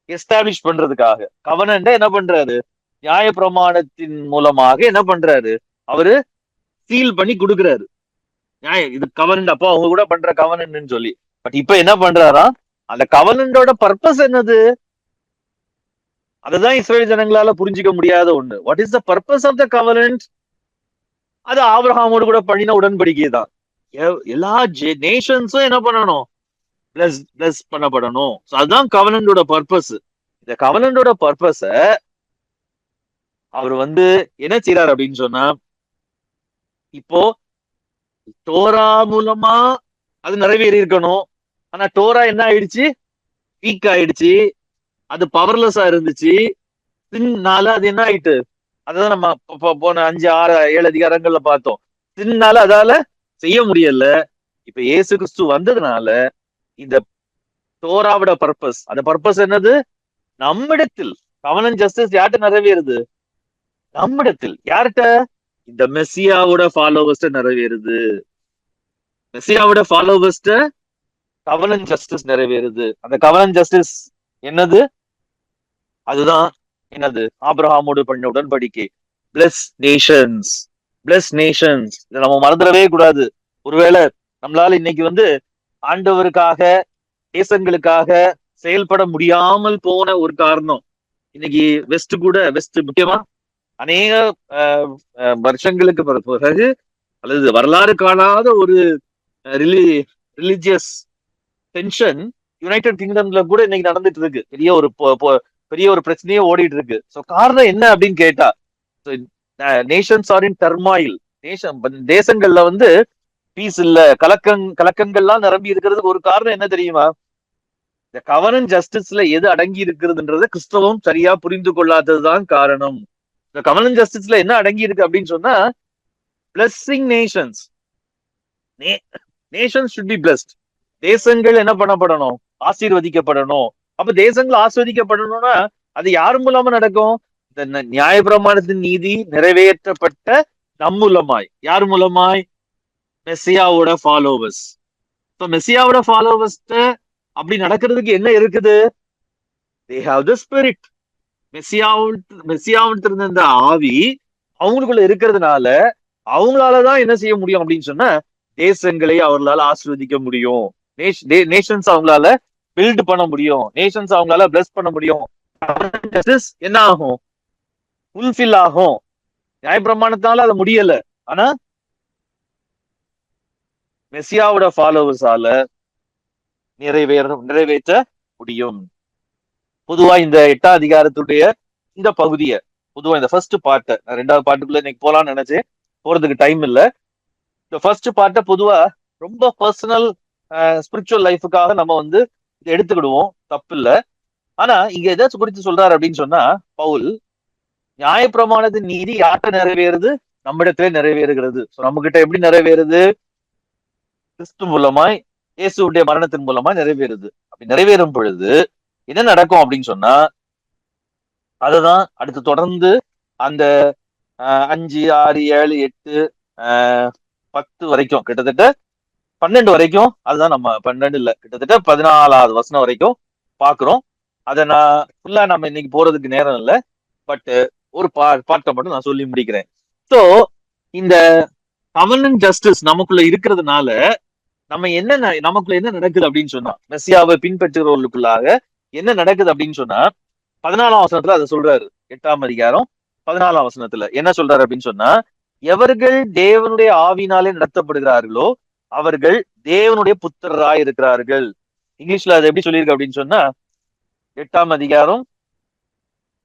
எஸ்டாப்ளிஷ் பண்றதுக்காக. கவனண்ட என்ன பண்றாரு? நியாயப்பிரமாணத்தின் மூலமாக என்ன பண்றாரு? அவரு சீல் பண்ணி கொடுக்குறாரு. இது கவனண்ட், அப்போ அவங்க கூட பண்ற கவனண்ட்னு சொல்லி. பட் இப்ப என்ன பண்றாரா, அந்த கவனண்டோட பர்பஸ் என்னது? அதுதான் இஸ்ரேல் ஜனங்களால புரிஞ்சிக்க முடியாத ஒண்ணு. What is the purpose of the covenant? அது ஆபிரகாமோடு கூட பண்ணின உடன்படிக்கை தான். எல்லா நேஷன்ஸும் என்ன பண்ணணும்? பிளஸ் பண்ணப்படணும். அதுதான் கவனண்டோட பர்பஸ். இந்த கவனண்டோட பர்பஸ அவர் வந்து என்ன செய்யறாரு அப்படின்னு சொன்னா, இப்போ டோரா மூலமா அது நிறைவேறி இருக்கணும். ஆனா டோரா என்ன ஆயிடுச்சு? வீக் ஆயிடுச்சு. அது பவர்லெஸ்ஸா இருந்துச்சு. சின்னால அது என்ன ஆயிட்டு, அதான் நம்ம போன 5, 6, 7 அதிகாரங்கள்ல பார்த்தோம். சின்னால அதால செய்ய முடியல. இப்ப இயேசு கிறிஸ்து வந்ததுனால இந்த தோராவோட பர்பஸ், அந்த பர்பஸ் என்னது? நம்மிடத்தில். கவர்னன்ட் ஜஸ்டிஸ் யார்கிட்ட நிறைவேறுது? நம்மிடத்தில். யார்கிட்ட? இந்த மெஸ்ஸியாவோட ஃபாலோவர்ஸ் நிறைவேறுது. மெஸ்ஸியாவோட ஃபாலோவர்ஸ் கவர்னன்ட் ஜஸ்டிஸ் நிறைவேறுது. அந்த கவர்னன்ட் ஜஸ்டிஸ் என்னது? அதுதான் என்னது? ஆபிரகாமோடு பண்ண உடன்படிக்கை. Bless nations, bless nations. இதை நம்ம மறந்துடவே கூடாது. ஒருவேளை நம்மளால இன்னைக்கு ஆண்டவருக்காக, தேசங்களுக்காக செயல்பட முடியாமல் போன ஒரு காரணம், இன்னைக்கு வெஸ்ட் முக்கியமா அநேக வருஷங்களுக்கு பிறகு அல்லது வரலாறு காணாத ஒரு ரிலிஜியஸ் டென்ஷன் யுனைடெட் கிங்டம்ல கூட இன்னைக்கு நடந்துட்டு இருக்கு. பெரிய ஒரு பிரச்சனையே ஓடிட்டு இருக்கு. சோ காரணம் என்ன அப்படின்னு கேட்டா, நேஷன்ஸ் ஆர் இன் டர்மாயில். தேசங்கள்ல பீஸ் இல்ல, கலக்கங்கள்லாம் நிரம்பி இருக்கிறதுக்கு ஒரு காரணம் என்ன தெரியுமா? இந்த கவர்னன்ட் ஜஸ்டிஸ்ல எது அடங்கி இருக்கிறதுன்றத கிறிஸ்தவம் சரியா புரிந்து கொள்ளாததுதான் காரணம். இந்த கவர்னன்ட் ஜஸ்டிஸ்ல என்ன அடங்கி இருக்கு அப்படின்னு சொன்னா, blessing Nations. Nations should be blessed. தேசங்கள் என்ன பண்ணப்படணும்? ஆசீர்வதிக்கப்படணும். அப்ப தேசங்கள் ஆஸ்வதிக்கப்படணும்னா அது யார் மூலமா நடக்கும்? இந்த நியாயப்பிரமாணத்தின் நீதி நிறைவேற்றப்பட்ட நம் மூலமாய். யார் மூலமாய்? மெஸ்ஸியாவோட ஃபாலோவர்ஸ். மெஸ்ஸியாவோட ஃபாலோவர்ஸ் அப்படி நடக்கிறதுக்கு என்ன இருக்குது? they have the spirit. மெஸ்ஸியாவுக்கு இருந்த இந்த ஆவி அவங்களுக்குள்ள இருக்கிறதுனால அவங்களாலதான் என்ன செய்ய முடியும் அப்படின்னு சொன்னா, தேசங்களை அவர்களால ஆசீர்வதிக்க முடியும். நேஷன்ஸ் அவங்களால பில்ட் பண்ண முடியும். நேஷன்ஸ் அவங்களால பிளஸ் பண்ண முடியும். என்ன ஆகும்? ஃபுல்ஃபில் ஆகும். நியாயப்பிரமாணத்தால அது முடியல. ஆனா மெஸ்ஸியாவோட ஃபாலோவர்ஸால நிறைவேற்ற முடியும். பொதுவா இந்த 8ஆம் அதிகாரத்துடைய இந்த பகுதியை, பொதுவா இந்த ஃபர்ஸ்ட் பார்ட்டை, நான் 2வது பார்ட்டுக்குள்ள இன்னைக்கு போலான்னு நினைச்சேன், போறதுக்கு டைம் இல்ல. இந்த ஃபர்ஸ்ட் பார்ட்டை பொதுவா ரொம்ப பர்சனல் ஸ்பிரிச்சுவல் லைஃபுக்காக நம்ம இதை எடுத்துக்கிடுவோம், தப்பு இல்ல. ஆனா இங்க ஏதாச்சும் குறித்து சொல்றாரு அப்படின்னு சொன்னா, பவுல் நியாயப்பிரமாணத்தின் நீதி யார்கிட்ட நிறைவேறுது? நம்மிடத்திலே நிறைவேறுகிறது. நம்ம கிட்ட எப்படி நிறைவேறுது? கிறிஸ்து மூலமாய், இயேசுடைய மரணத்தின் மூலமா நிறைவேறுது. அப்படி நிறைவேறும் பொழுது என்ன நடக்கும் அப்படின்னு சொன்னா, அதுதான் அடுத்து தொடர்ந்து அந்த 5, 6, 7, 8, 10 வரைக்கும், கிட்டத்தட்ட 12 வரைக்கும், அதுதான் நம்ம 12 இல்ல, கிட்டத்தட்ட 14வது வசனம் வரைக்கும் பாக்குறோம். அதை நான் ஃபுல்லா நம்ம இன்னைக்கு போறதுக்கு நேரம் இல்லை. பட் ஒரு பாட்டை மட்டும் நான் சொல்லி முடிக்கிறேன். சோ இந்த கவர்னன்ட் ஜஸ்டிஸ் நமக்குள்ள இருக்கிறதுனால நமக்குள்ள என்ன நடக்குது அப்படின்னு சொன்னா, மெஸ்ஸியாவை பின்பற்றுறவர்களுக்குள்ளாக என்ன நடக்குது அப்படின்னு சொன்னா, 14ஆம் வசனத்துல அதை சொல்றாரு. 8ஆம் அதிகாரம் 14ஆம் வசனத்துல என்ன சொல்றாரு அப்படின்னு சொன்னா, எவர்கள் தேவனுடைய ஆவினாலே நடத்தப்படுகிறார்களோ அவர்கள் தேவனுடைய புத்திரராய் இருக்கிறார்கள். இங்கிலீஷ்ல அது எப்படி சொல்லியிருக்கு அப்படின்னு சொன்னா, 8ஆம் அதிகாரம்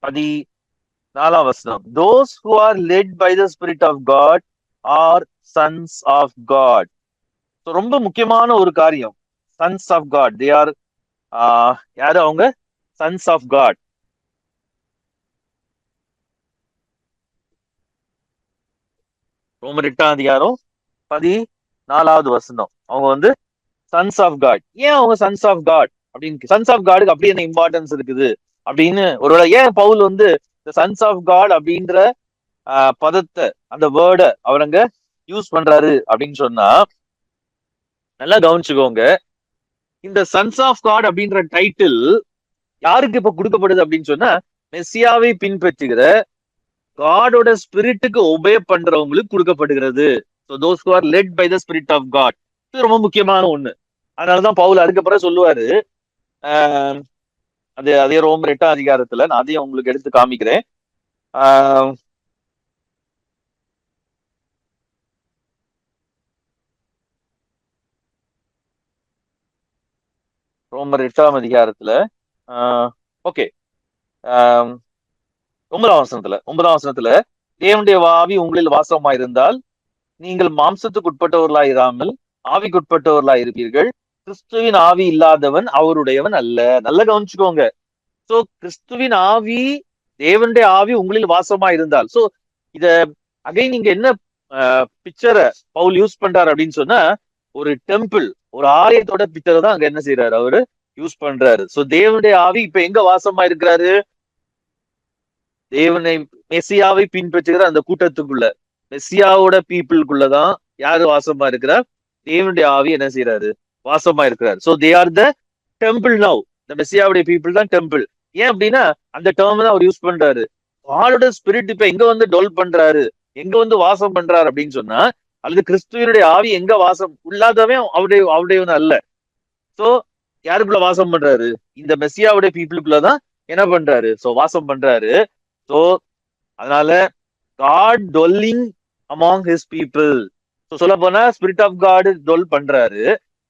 14ஆம் வசனம், those who are led by the spirit of God are sons of God. ரொம்ப முக்கியமான ஒரு காரியம், sons of God. they are யாரு அவங்க? sons of God. ரோமர் 8ஆம் அதிகாரம் 14வது வசனம், அவங்க சன்ஸ் ஆஃப் காட். ஏன் அவங்க சன்ஸ் ஆஃப் காட் அப்படின்னு, சன்ஸ் ஆஃப் காடுக்கு அப்படி என்ன இம்பார்ட்டன்ஸ் இருக்குது அப்படின்னு ஒருவேளை ஏன் பவுல் இந்த சன்ஸ் ஆஃப் காட் அப்படின்ற பதத்தை, அந்த வேர்டை அவரங்க யூஸ் பண்றாரு அப்படின்னு சொன்னா, நல்லா கவனிச்சுக்கோங்க. இந்த சன்ஸ் ஆஃப் காட் அப்படின்ற டைட்டில் யாருக்கு இப்ப கொடுக்கப்படுது அப்படின்னு சொன்னா, மெஸ்ஸியாவை பின்பற்றுகிற காடோட ஸ்பிரிட்டுக்கு ஒபே பண்றவங்களுக்கு கொடுக்கப்படுகிறது. So those who are led by the spirit of God. இது ரொம்ப முக்கியமான ஒண்ணு. அதனாலதான் பவுல் அதுக்கப்புறம் சொல்லுவாரு, அதே ரோமர் 8ஆம் அதிகாரத்துல, நான் அதையும் உங்களுக்கு எடுத்து காமிக்கிறேன். ரோமர் 8ஆம் அதிகாரத்துல ஓகே 9ஆம் வசனத்துல தேவனுடைய ஆவி உங்களில் வாசமாயிருந்தால் நீங்கள் மாம்சத்துக்கு உட்பட்டவர்களாய் இராமல் ஆவிக்குட்பட்டவர்களாய் இருப்பீர்கள். கிறிஸ்துவின் ஆவி இல்லாதவன் அவருடையவன் அல்ல. நல்லா கவனிச்சுக்கோங்க. சோ கிறிஸ்துவின் ஆவி, தேவனுடைய ஆவி உங்களில் வாசமா இருந்தால், சோ இத அகைன் நீங்க என்ன பிக்சரை பவுல் யூஸ் பண்றாரு அப்படின்னு சொன்னா, ஒரு டெம்பிள், ஒரு ஆலயத்தோட பிக்சரை தான் அங்க என்ன செய்யறாரு அவரு யூஸ் பண்றாரு. சோ தேவனுடைய ஆவி இப்ப எங்க வாசமா இருக்கிறாரு? தேவனை மெஸ்ஸியாவை பின்பற்றுகிற அந்த கூட்டத்துக்குள்ள, மெஸ்ஸியாவோட பீப்புளுக்குள்ளதான் யாரு வாசமா இருக்கிறார்? தேவனுடைய ஆவி என்ன செய்யறாரு? வாசமா இருக்கிறார். So they R the temple now. இந்த மெஸ்ஸியாவுடைய பீப்புள் தான் டெம்பிள். ஏன் அப்படின்னா அந்த டேர்ம் தான் அவர் யூஸ் பண்றாரு. ஆளோட ஸ்பிரிட் இப்ப எங்க வந்து டொல் பண்றாரு, எங்க வந்து வாசம் பண்றாரு அப்படின்னு சொன்னா, அல்லது கிறிஸ்துவனுடைய ஆவி எங்க வாசம் இல்லாதவன் அவருடையவன் அல்ல. சோ யாருக்குள்ள வாசம் பண்றாரு? இந்த மெஸ்ஸியாவுடைய பீப்புளுக்குள்ளதான் என்ன பண்றாரு? சோ வாசம் பண்றாரு. சோ அதனால காட் டொல்லிங் அமாங் ஹிஸ் பீப்புள். சொல்ல போனா ஸ்பிரிட் ஆஃப் காட் டொல் பண்றாரு.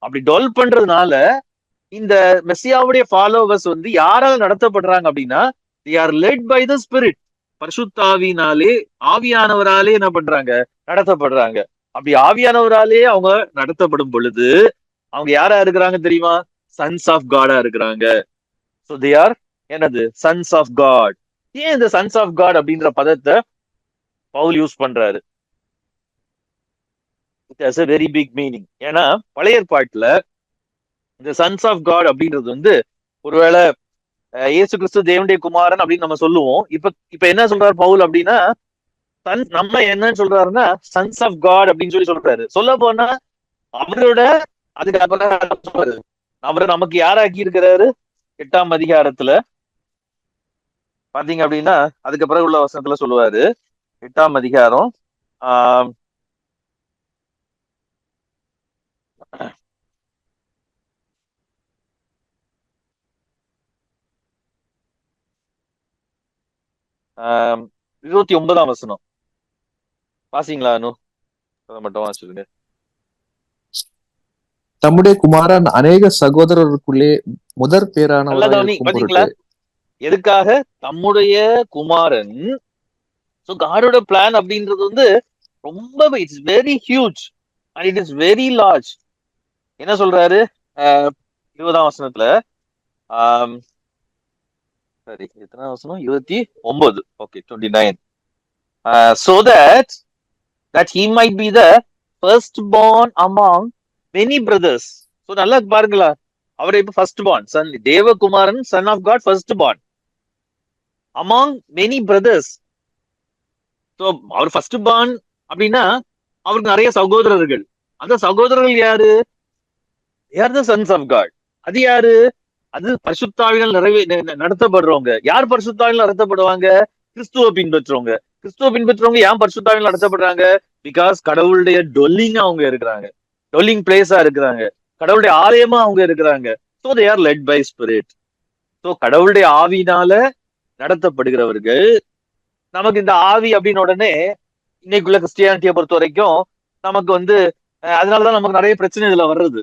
அப்படி டொல் பண்றதுனால இந்த மெஸ்ஸியாவுடைய ஃபாலோவர்ஸ் வந்து யாரால நடத்தப்படுறாங்க அப்படின்னா, they are led by the spirit. பரிசுத்தாவினாலே, ஆவியானவராலே என்ன பண்றாங்க? நடத்தப்படுறாங்க. அப்படி ஆவியானவராலே அவங்க நடத்தப்படும் பொழுது அவங்க யாரா இருக்கிறாங்க தெரியுமா? சன்ஸ் ஆஃப் காடா இருக்கிறாங்க. சோ தே ஆர் என்னது? Sons of God. ஏன் இந்த சன்ஸ் ஆஃப் காட் அப்படின்ற பதத்தை பவுல் யூஸ் பண்றாரு? It has a very big meaning. ஏன்னா பழைய ஏற்பாட்டுல இந்த சன்ஸ் ஆஃப் காட் அப்படின்றது வந்து ஒருவேளை இயேசு கிறிஸ்து தேவனுடைய குமாரன் அப்படின்னு நம்ம சொல்லுவோம். இப்ப என்ன சொல்றாரு பவுல் அப்படின்னா, நம்ம என்னன்னு சொல்றாருன்னா சன்ஸ் ஆஃப் காட் அப்படின்னு சொல்றாரு. சொல்ல போனா அவரோட அதுக்கு அப்புறம் அவரை நமக்கு யாராக்கி இருக்கிறாரு? 8ஆம் அதிகாரத்துல பாத்தீங்க அப்படின்னா அதுக்கு பிறகு உள்ள வசனத்துல சொல்லுவாரு. 8ஆம் அதிகாரம் ஆஹ் ஆஹ் 29ஆம் வசனம் வாசிங்களா? அதை மட்டும் வாசிச்சுங்க. தம்முடைய குமாரன் அநேக சகோதரருக்குள்ளே முதற் நல்ல பேரானவராய் கவனி. இருக்கும் பாத்தீங்களா? பொருட்டு. எதுக்காக? தம்முடைய குமாரன். சோ காடோட பிளான் அப்படின்றது வந்து ரொம்ப it's very huge and it is very large. என்ன சொல்றாரு 20ஆம் வசனத்துல? சரி, எத்தனை வசனம்? 29. Okay, 29. So that he might be the firstborn among many brothers. So நல்லா பாருங்களா, அவரை இப்ப ஃபர்ஸ்ட் பார்ன் சன், தேவகுமாரன், son of God, first born among many brothers. So அவர் ஃபர்ஸ்ட் பார்ன் அப்படின்னா அவருக்கு நிறைய சகோதரர்கள். அந்த சகோதரர்கள் யாரு? யார் த சன்ஸ் ஆஃப் காட். அது யாரு? அது பரிசுத்தாவினால் நடத்தப்படுறவங்க. யார் பரிசுத்தாவினால் நடத்தப்படுவாங்க? கிறிஸ்துவ பின்பற்றுறவங்க. கிறிஸ்துவ பின்பற்றுறவங்க ஏன் பரிசுத்தாவினால் நடத்தப்படுறாங்க? பிகாஸ் கடவுளுடைய டொல்லிங்கா அவங்க இருக்கிறாங்க, டொல்லிங் பிளேஸா இருக்கிறாங்க, கடவுளுடைய ஆலயமா அவங்க இருக்கிறாங்க. So they are led by spirit. So கடவுளுடைய ஆவினால நடத்தப்படுகிறவர்கள். நமக்கு இந்த ஆவி அப்படின்னு உடனே இன்னைக்குள்ள கிறிஸ்டியானிட்டியை பொறுத்த வரைக்கும் நமக்கு வந்து அதனாலதான் நமக்கு நிறைய பிரச்சனை இதுல வர்றது.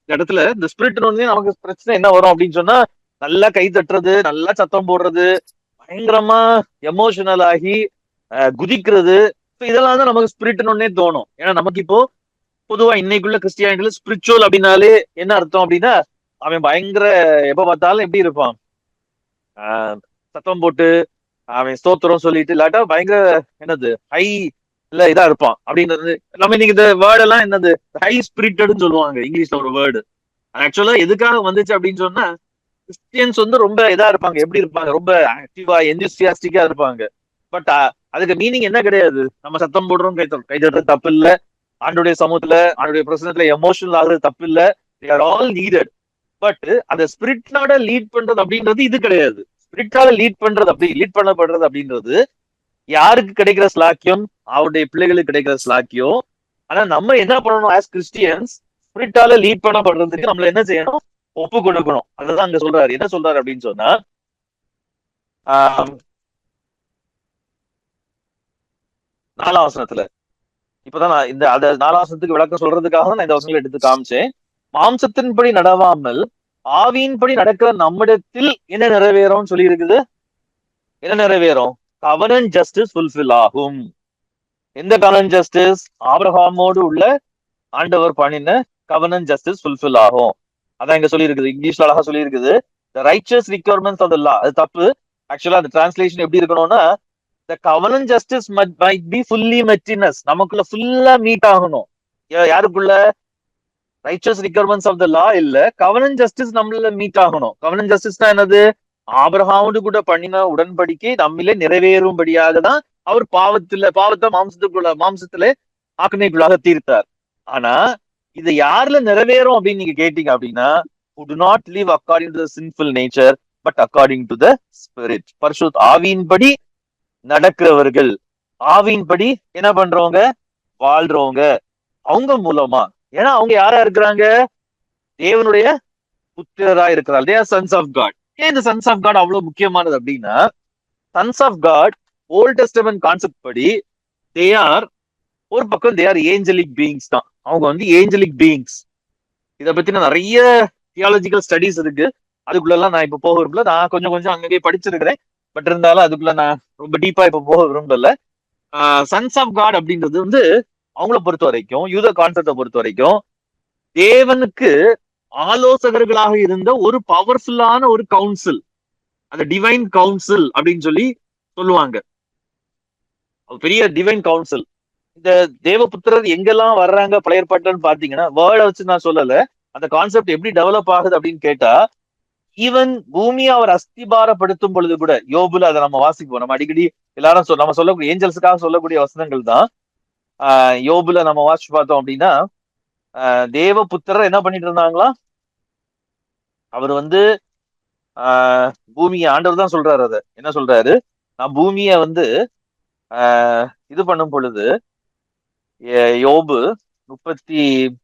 இந்த இடத்துல இந்த ஸ்பிரிட் நமக்கு பிரச்சனை என்ன வரும் அப்படின்னு சொன்னா, நல்லா கை தட்டுறது, நல்லா சத்தம் போடுறது, பயங்கரமா எமோஷனல் ஆகி குதிக்கிறது, இதெல்லாம் தான் நமக்கு ஸ்பிரிட்னு தோணும். ஏன்னா நமக்கு இப்போ பொதுவா இன்னைக்குள்ள கிறிஸ்டியானிட்டில ஸ்பிரிச்சுவல் அப்படின்னாலே என்ன அர்த்தம் அப்படின்னா, அவன் பயங்கர எப்ப பார்த்தாலும் எப்படி இருப்பான்? சத்தம் போட்டு அவன் ஸ்தோத்திரம் சொல்லிட்டு இல்லாட்டா பயங்கர என்னது ஹை இல்ல இதா இருப்பான் அப்படின்றது. நம்ம இன்னைக்கு இந்த வேர்ட் எல்லாம் என்னது ஹை ஸ்பிரிட்டட்னு சொல்லுவாங்க இங்கிலீஷ்ல ஒரு வேர்டு. ஆக்சுவலா எதுக்காக வந்துச்சு அப்படின்னு சொன்னா, கிறிஸ்டியன்ஸ் வந்து ரொம்ப இதா இருப்பாங்க. எப்படி இருப்பாங்க? ரொம்ப ஆக்டிவா எந்தியூசியாஸ்டிக்கா இருப்பாங்க. பட் அதுக்கு மீனிங் என்ன கிடையாது. நம்ம சத்தம் போடுறோம், கை தட்டுறது தப்பு இல்ல, ஆண்டுடைய சமூகத்துல ஆண்டுடைய பிரசனத்துல எமோஷனல் ஆகுறது தப்பு இல்ல, they are all needed. But அந்த ஸ்பிரிட்னால லீட் பண்றது அப்படின்றது இது கிடையாது. ஸ்பிரிட்டால லீட் பண்ணப்படுறது அப்படின்றது யாருக்கு கிடைக்கிற ஸ்லாக்கியம்? அவருடைய பிள்ளைகளுக்கு கிடைக்கிற ஸ்லாக்கியம். ஆனா நம்ம என்ன பண்ணணும் ஆஸ் கிறிஸ்டியன்ஸ்? ஸ்பிரிட்டால லீட் பண்ணப்படுறதுக்கு நம்மள என்ன செய்யணும்? ஒப்பு கொடுக்கணும். அதுதான் அங்க சொல்றாரு. என்ன சொல்றாரு அப்படின்னு சொன்னா, 4ஆம் வசனத்துல இப்பதான் நான் இந்த 4ஆம் வசனத்துக்கு விளக்கம் சொல்றதுக்காக நான் இந்த வசனங்களை எடுத்து காமிச்சேன். மாம்சத்தின்படி நடவாமல் ஆவியின்படி நடக்கிற நம்மிடத்தில் என்ன நிறைவேறும் சொல்லி இருக்குது? என்ன நிறைவேறும்? கவனன்ட் ஜஸ்டிஸ் ஃபுல்ஃபில் ஆகும். எந்த கவனன்ட் ஜஸ்டிஸ்? ஆபிரகாமோடு உள்ள ஆண்டவர் பண்ணின கவனன்ட் ஜஸ்டிஸ் ஃபுல்ஃபில் ஆகும். அதான் இங்க சொல்லி இருக்குது. இங்கிலீஷ்ல அழகா சொல்லி இருக்குது, the righteous requirements of the law. அது தப்பு. ஆக்சுவலா அந்த டிரான்ஸ்லேஷன் எப்படி இருக்கணும்னா, the covenant justice might be fully met in us. நமக்குள்ள ஃபுல்லா மீட் ஆகணும். யாருக்குள்ள? ரைச்சஸ் ரிக்வயர்மெண்ட்ஸ் ஆஃப் த லா இல்ல, கவர்னன்ட் ஜஸ்டிஸ் நம்மள மீட் ஆகணும். கவர்னன்ட் ஜஸ்டிஸ்னா என்னது? ஆபிரகாமோடு கூட பண்ணின உடன்படிக்கை நம்மளே நிறைவேறும்படியாக தான் அவர் பாவத்தை மாம்சத்திலே ஆக்கினைக்குள்ளாக தீர்த்தார். ஆனா இது யாருல நிறைவேறும் அப்படின்னு நீங்க கேட்டீங்க அப்படின்னா, who do not live according to the sinful nature but according to the spirit. பரிசுத்த ஆவியின்படி நடக்கிறவர்கள், ஆவியின்படி என்ன பண்றவங்க, வாழ்றவங்க, அவங்க மூலமா. ஏன்னா அவங்க யாரா இருக்கிறாங்க? தேவனுடைய புத்திரரா இருக்கிறார். They are sons of God. ஏன் இந்த சன்ஸ் ஆஃப் காட் அவ்வளவு முக்கியமானது அப்படின்னா, sons of God Old Testament concept படி தே ஆர், ஒரு பக்கம் தே ஆர் ஏஞ்சலிக் பீயிங்ஸ் தான். அவங்க வந்து ஏஞ்சலிக் பீயிங்ஸ். இதை பத்தின நிறைய தியாலஜிக்கல் ஸ்டடிஸ் இருக்கு. அதுக்குள்ள எல்லாம் நான் இப்ப போக விரும்பல. நான் கொஞ்சம் கொஞ்சம் அங்கேயே படிச்சிருக்கிறேன். பட் இருந்தாலும் அதுக்குள்ள நான் ரொம்ப டீப்பா இப்ப போக விரும்பல. சன்ஸ் ஆஃப் காட் அப்படின்றது வந்து அவங்கள பொறுத்த வரைக்கும், யூத கான்செப்டை பொறுத்த வரைக்கும், தேவனுக்கு ஆலோசகர்களாக இருந்த ஒரு பவர்ஃபுல்லான ஒரு கவுன்சில், அந்த டிவைன் கவுன்சில் அப்படின்னு சொல்லி சொல்லுவாங்க. பெரிய டிவைன் கவுன்சில். இந்த தேவபுத்திரர் எங்கெல்லாம் வர்றாங்க பழைய ஏற்பாட்டுலன்னு பாத்தீங்கன்னா, வேர்டை வச்சு நான் சொல்லல, அந்த கான்செப்ட் எப்படி டெவலப் ஆகுது அப்படின்னு கேட்டா, ஈவன் பூமியை அவர் அஸ்திபாரப்படுத்தும் பொழுது கூட, யோபுல அதை நம்ம வாசிப்போம். நம்ம அடிக்கடி எல்லாரும் நம்ம சொல்லக்கூடிய ஏஞ்சல்ஸுக்காக சொல்லக்கூடிய வசனங்கள் தான். யோபுல நம்ம வாசிச்சு பார்த்தோம் அப்படின்னா, தேவபுத்திரர் என்ன பண்ணிட்டு இருந்தாங்களா, அவர் வந்து பூமியை, ஆண்டவர் தான் சொல்றாரு, அதை என்ன சொல்றாரு, நான் பூமியை வந்து இது பண்ணும் பொழுது, யோபு 38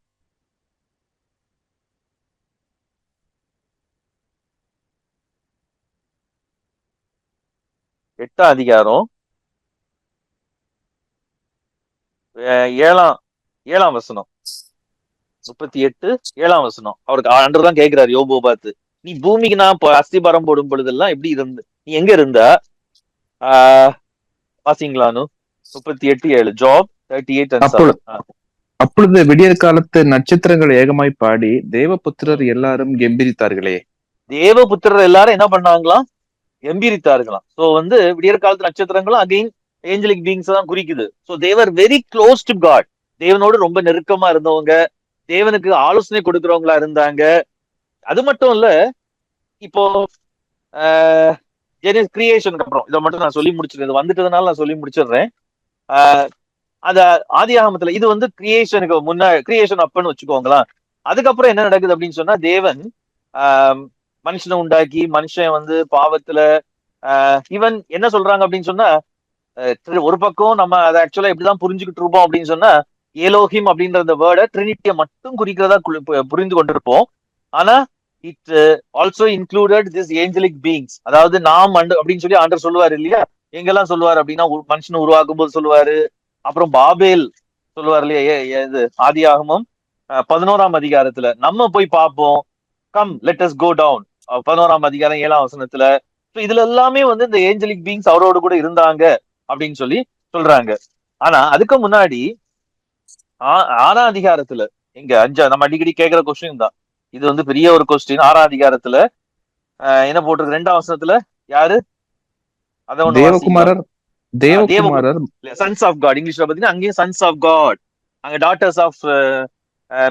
அதிகாரம் 7ஆம் வசனம், 38:7 அவருக்கு ஆண்டவர் தான் கேட்கிறாரு யோபுவை பார்த்து, நீ பூமிக்கு நான் அஸ்திபாரம் போடும் பொழுதெல்லாம் எப்படி இருந்து, நீ எங்க இருந்த? வாசிங்களானு 38:7, ஜாப் 38:7. அப்பொழுது விடியற் காலத்து நட்சத்திரங்கள் ஏகமாய் பாடி தேவபுத்திரர் எல்லாரும் கெம்பீரித்தார்களே. தேவபுத்திரர் எல்லாரும் என்ன பண்ணாங்களாம்? கெம்பீரித்தார்களாம். சோ வந்து விடியற் காலத்து நட்சத்திரங்களும் அகைன் ஏஞ்சலிக் பீயிங்ஸ் தான் குறிக்குது. சோ தேவர் வெரி க்ளோஸ் டு காட். தேவனோடு ரொம்ப நெருக்கமா இருந்தவங்க, தேவனுக்கு ஆலோசனை கொடுக்கிறவங்களா இருந்தாங்க. அது மட்டும் இல்ல, இப்போ கிரியேஷனுக்கு அப்புறம் இதை மட்டும் நான் சொல்லி முடிச்சிருக்கேன், வந்துட்டதுனால நான் சொல்லி முடிச்சிடுறேன். அந்த ஆதி ஆகமத்துல இது வந்து கிரியேஷனுக்கு கிரியேஷன் அப்பன்னு வச்சுக்கோங்களேன். அதுக்கப்புறம் என்ன நடக்குது அப்படின்னு சொன்னா, தேவன் மனுஷனை உண்டாக்கி, மனுஷன் வந்து பாவத்துல ஈவன் என்ன சொல்றாங்க அப்படின்னு சொன்னா, ஒரு பக்கம் நம்ம அதை ஆக்சுவலா எப்படிதான் புரிஞ்சுக்கிட்டு இருப்போம் அப்படின்னு சொன்னா, ஏலோஹிம் அப்படின்ற அந்த வேர்டை ட்ரினிட்டியை மட்டும் குறிக்கிறதா புரிந்து கொண்டிருப்போம். ஆனா it also included this angelic beings. அதாவது நாம் அப்படின்னு சொல்லி ஆண்டவர் சொல்லுவாரு இல்லையா? எங்கெல்லாம் சொல்லுவாரு அப்படின்னா, மனுஷனை உருவாக்கும் போது சொல்லுவாரு, அப்புறம் பாபேல் சொல்லுவார் இல்லையா, இது ஆதி ஆகமம் 11ஆம் அதிகாரத்துல நம்ம போய் பார்ப்போம். Come let us go down 11ஆம் அதிகாரம் 7ஆம் வசனத்துல. இதுல எல்லாமே வந்து இந்த ஏஞ்சலிக் பீயிங்ஸ் அவரோடு கூட இருந்தாங்க அப்படின்னு சொல்லி சொல்றாங்க. ஆனா அதுக்கு முன்னாடி 6ஆம் அதிகாரத்துல, எங்க 5 நம்ம அடிக்கடி கேட்கிற கொஸ்டின் தான் இது, வந்து பெரிய ஒரு கொஸ்டின். 6ஆம் அதிகாரத்துல என்ன போட்டிருக்கு 2ஆம் வசனத்துல, யாரு அத ஒண்ணு தேவகுமாரர் தேவகுமாரர் சன்ஸ் ஆஃப் காட். இங்கிலீஷ்ல பாத்தீங்கன்னா அங்கேயும் சன்ஸ் ஆஃப் காட். அங்க டாட்டர்ஸ் ஆஃப்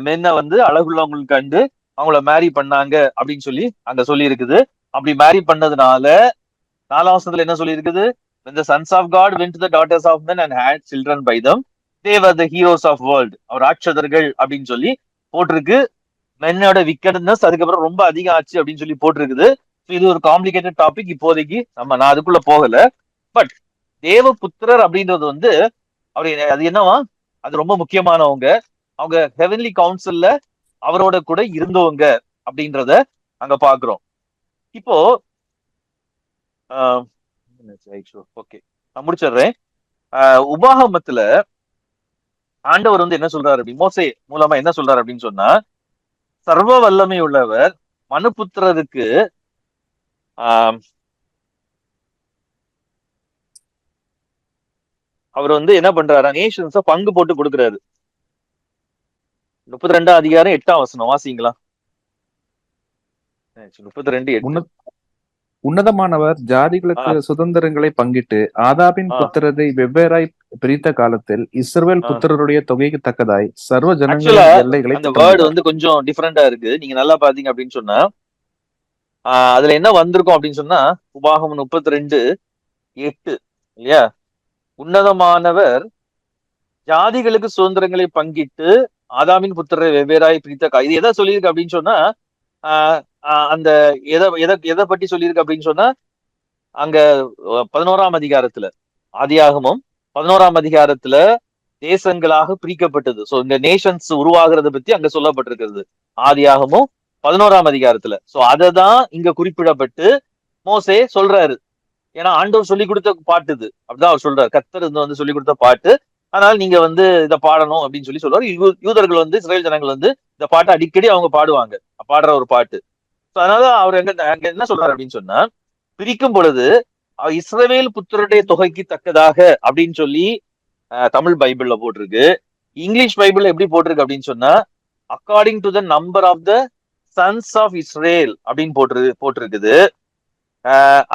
மென்ன வந்து அழகுள்ளவங்களுக்கு கண்டு அவங்கள மேரி பண்ணாங்க அப்படின்னு சொல்லி அங்க சொல்லி இருக்குது. அப்படி மேரி பண்ணதுனால 4ஆம் வசனத்துல என்ன சொல்லி இருக்குது, when the sons of God went to the daughters of men and had children by them, they were the heroes of world. அவர் ராட்சதர்கள் அப்படின்னு சொல்லி போட்டிருக்கு. மென்னோட விக்கெட்னஸ் அதுக்கப்புறம் ரொம்ப அதிகம் ஆச்சு அப்படின்னு சொல்லி போட்டிருக்குது. இது ஒரு காம்ப்ளிகேட்டட் டாபிக், இப்போதைக்கு நான் அதுக்குள்ள போகல. பட் தேவபுத்திரர் அப்படின்றது வந்து அது என்னவா, அது ரொம்ப முக்கியமானவங்க. அவங்க ஹெவன்லி கவுன்சில்ல அவரோட கூட இருந்தவங்க அப்படின்றத அங்க பாக்குறோம். இப்போ ஓகே நான் முடிச்சிடுறேன். உபாகமத்துல ஆண்டவர் வந்து என்ன சொல்றாரு அப்படி, மோசே மூலமா என்ன சொல்றாரு அப்படின்னு சொன்னா, சர்வ வல்லமை உள்ளவர் மனுபுத்திரருக்கு அவர் வந்து என்ன பண்றாரு, நேஷன்ஸ பங்கு போட்டு கொடுக்கிறாரு. 32ஆம் அதிகாரம் 8ஆம் வசனம் வாசிங்களா. 32:8. உன்னதமானவர் ஜாதிகளுக்கு ஆஹ் சுதந்திரங்களை பங்கிட்டு ஆதாபின் ஆஹ் புத்திரரை வெவ்வேறாய் பிரித்த காலத்தில் இஸ்ரவேல் ஆஹ் புத்திரருடைய தொகைக்கு தக்கதாய் சர்வ ஆக்சுவலா ஜனங்களின் எல்லைகளை அந்த வேர்டு திட்டமிட்டார். வந்து கொஞ்சம் டிஃப்ரெண்டா இருக்கு. நீங்க நல்லா பாத்தீங்க அப்படின்னு சொன்னா அதுல என்ன வந்திருக்கும் அப்படின்னு சொன்னா உபாகமம் 32:8 இல்லையா? உன்னதமானவர் ஜாதிகளுக்கு சுதந்திரங்களை பங்கிட்டு ஆதாமின் புத்திரரை வெவ்வேறாய் பிரித்த இது எதை சொல்லியிருக்கு அப்படின்னு சொன்னா ஆஹ் அந்த எதை எதை எதை பற்றி சொல்லியிருக்கு அப்படின்னு சொன்னா அங்க 11ஆம் அதிகாரத்துல ஆதியாகமம் 11ஆம் அதிகாரத்துல தேசங்களாக பிரிக்கப்பட்டது. சோ இந்த நேஷன்ஸ் உருவாகிறத பத்தி அங்க சொல்லப்பட்டிருக்கிறது ஆதியாகமும் 11ஆம் அதிகாரத்துல. சோ அததான் இங்க குறிப்பிடப்பட்டு மோசே சொல்றாரு. ஏன்னா ஆண்டவர் சொல்லி கொடுத்த பாட்டு இது, அப்படிதான் அவர் சொல்றாரு. கர்த்தர் வந்து சொல்லி கொடுத்த பாட்டு, ஆனால் நீங்க வந்து இதை பாடணும் அப்படின்னு சொல்லி சொல்றாரு. யூதர்கள் வந்து இஸ்ரேல் ஜனங்கள் வந்து இந்த பாட்டை அடிக்கடி அவங்க பாடுவாங்க, பாடுற ஒரு பாட்டு. அதனால அவர் அங்க என்ன சொல்றாரு அப்படின்னு சொன்னா பிரிக்கும் பொழுது இஸ்ரவேல் புத்திரருடைய தொகைக்கு தக்கதாக அப்படின்னு சொல்லி தமிழ் பைபிள்ல போட்டிருக்கு. இங்கிலீஷ் பைபிள்ல எப்படி போட்டிருக்கு அப்படின்னு சொன்னா according to the number of the sons of Israel அப்படின்னு போட்டிருக்குது.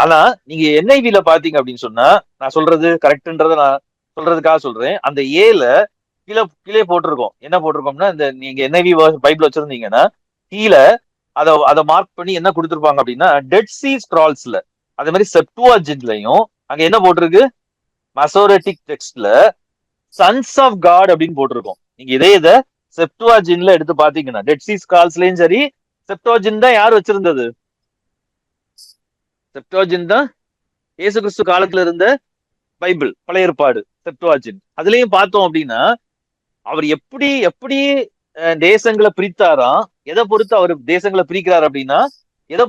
ஆனா நீங்க என்ஐவில பாத்தீங்க அப்படின்னு சொன்னா நான் சொல்றது கரெக்ட்ன்றத நான் சொல்றதுக்காக சொல்றேன். அந்த ஏல கீழே கீழே போட்டிருக்கோம். என்ன போட்டிருக்கோம்னா இந்த நீங்க என்ஐவி பைபிள் வச்சிருந்தீங்கன்னா கீழே அதை மார்க் பண்ணி என்ன கொடுத்துருப்பாங்க அப்படின்னா டெட் சி ஸ்க்ரால்ஸ்ல அதே மாதிரி செப்டுவாஜின்ட்லயும் அங்க என்ன போட்டிருக்கு மசோரட்டிக் டெக்ஸ்ட்ல சன்ஸ் ஆஃப் காட் அப்படின்னு போட்டிருக்கோம். நீங்க இதை செப்டுவாஜின்ல எடுத்து பாத்தீங்கன்னா டெட் சி ஸ்க்ரால்ஸ்லயும் சரி, செப்டுவாஜின் தான் யார் வச்சிருந்தது? செப்டுவாஜின் தான் இயேசு கிறிஸ்து காலத்துல இருந்த பைபிள், பழைய ஏற்பாடு செப்டுவாஜின். அதுலயும் பார்த்தோம் அப்படின்னா அவர் எப்படி எப்படி தேசங்களை பிரித்தாராம். எதை பொறுத்து அவர் தேசங்களை பிரிக்கிறார் அப்படின்னா எதை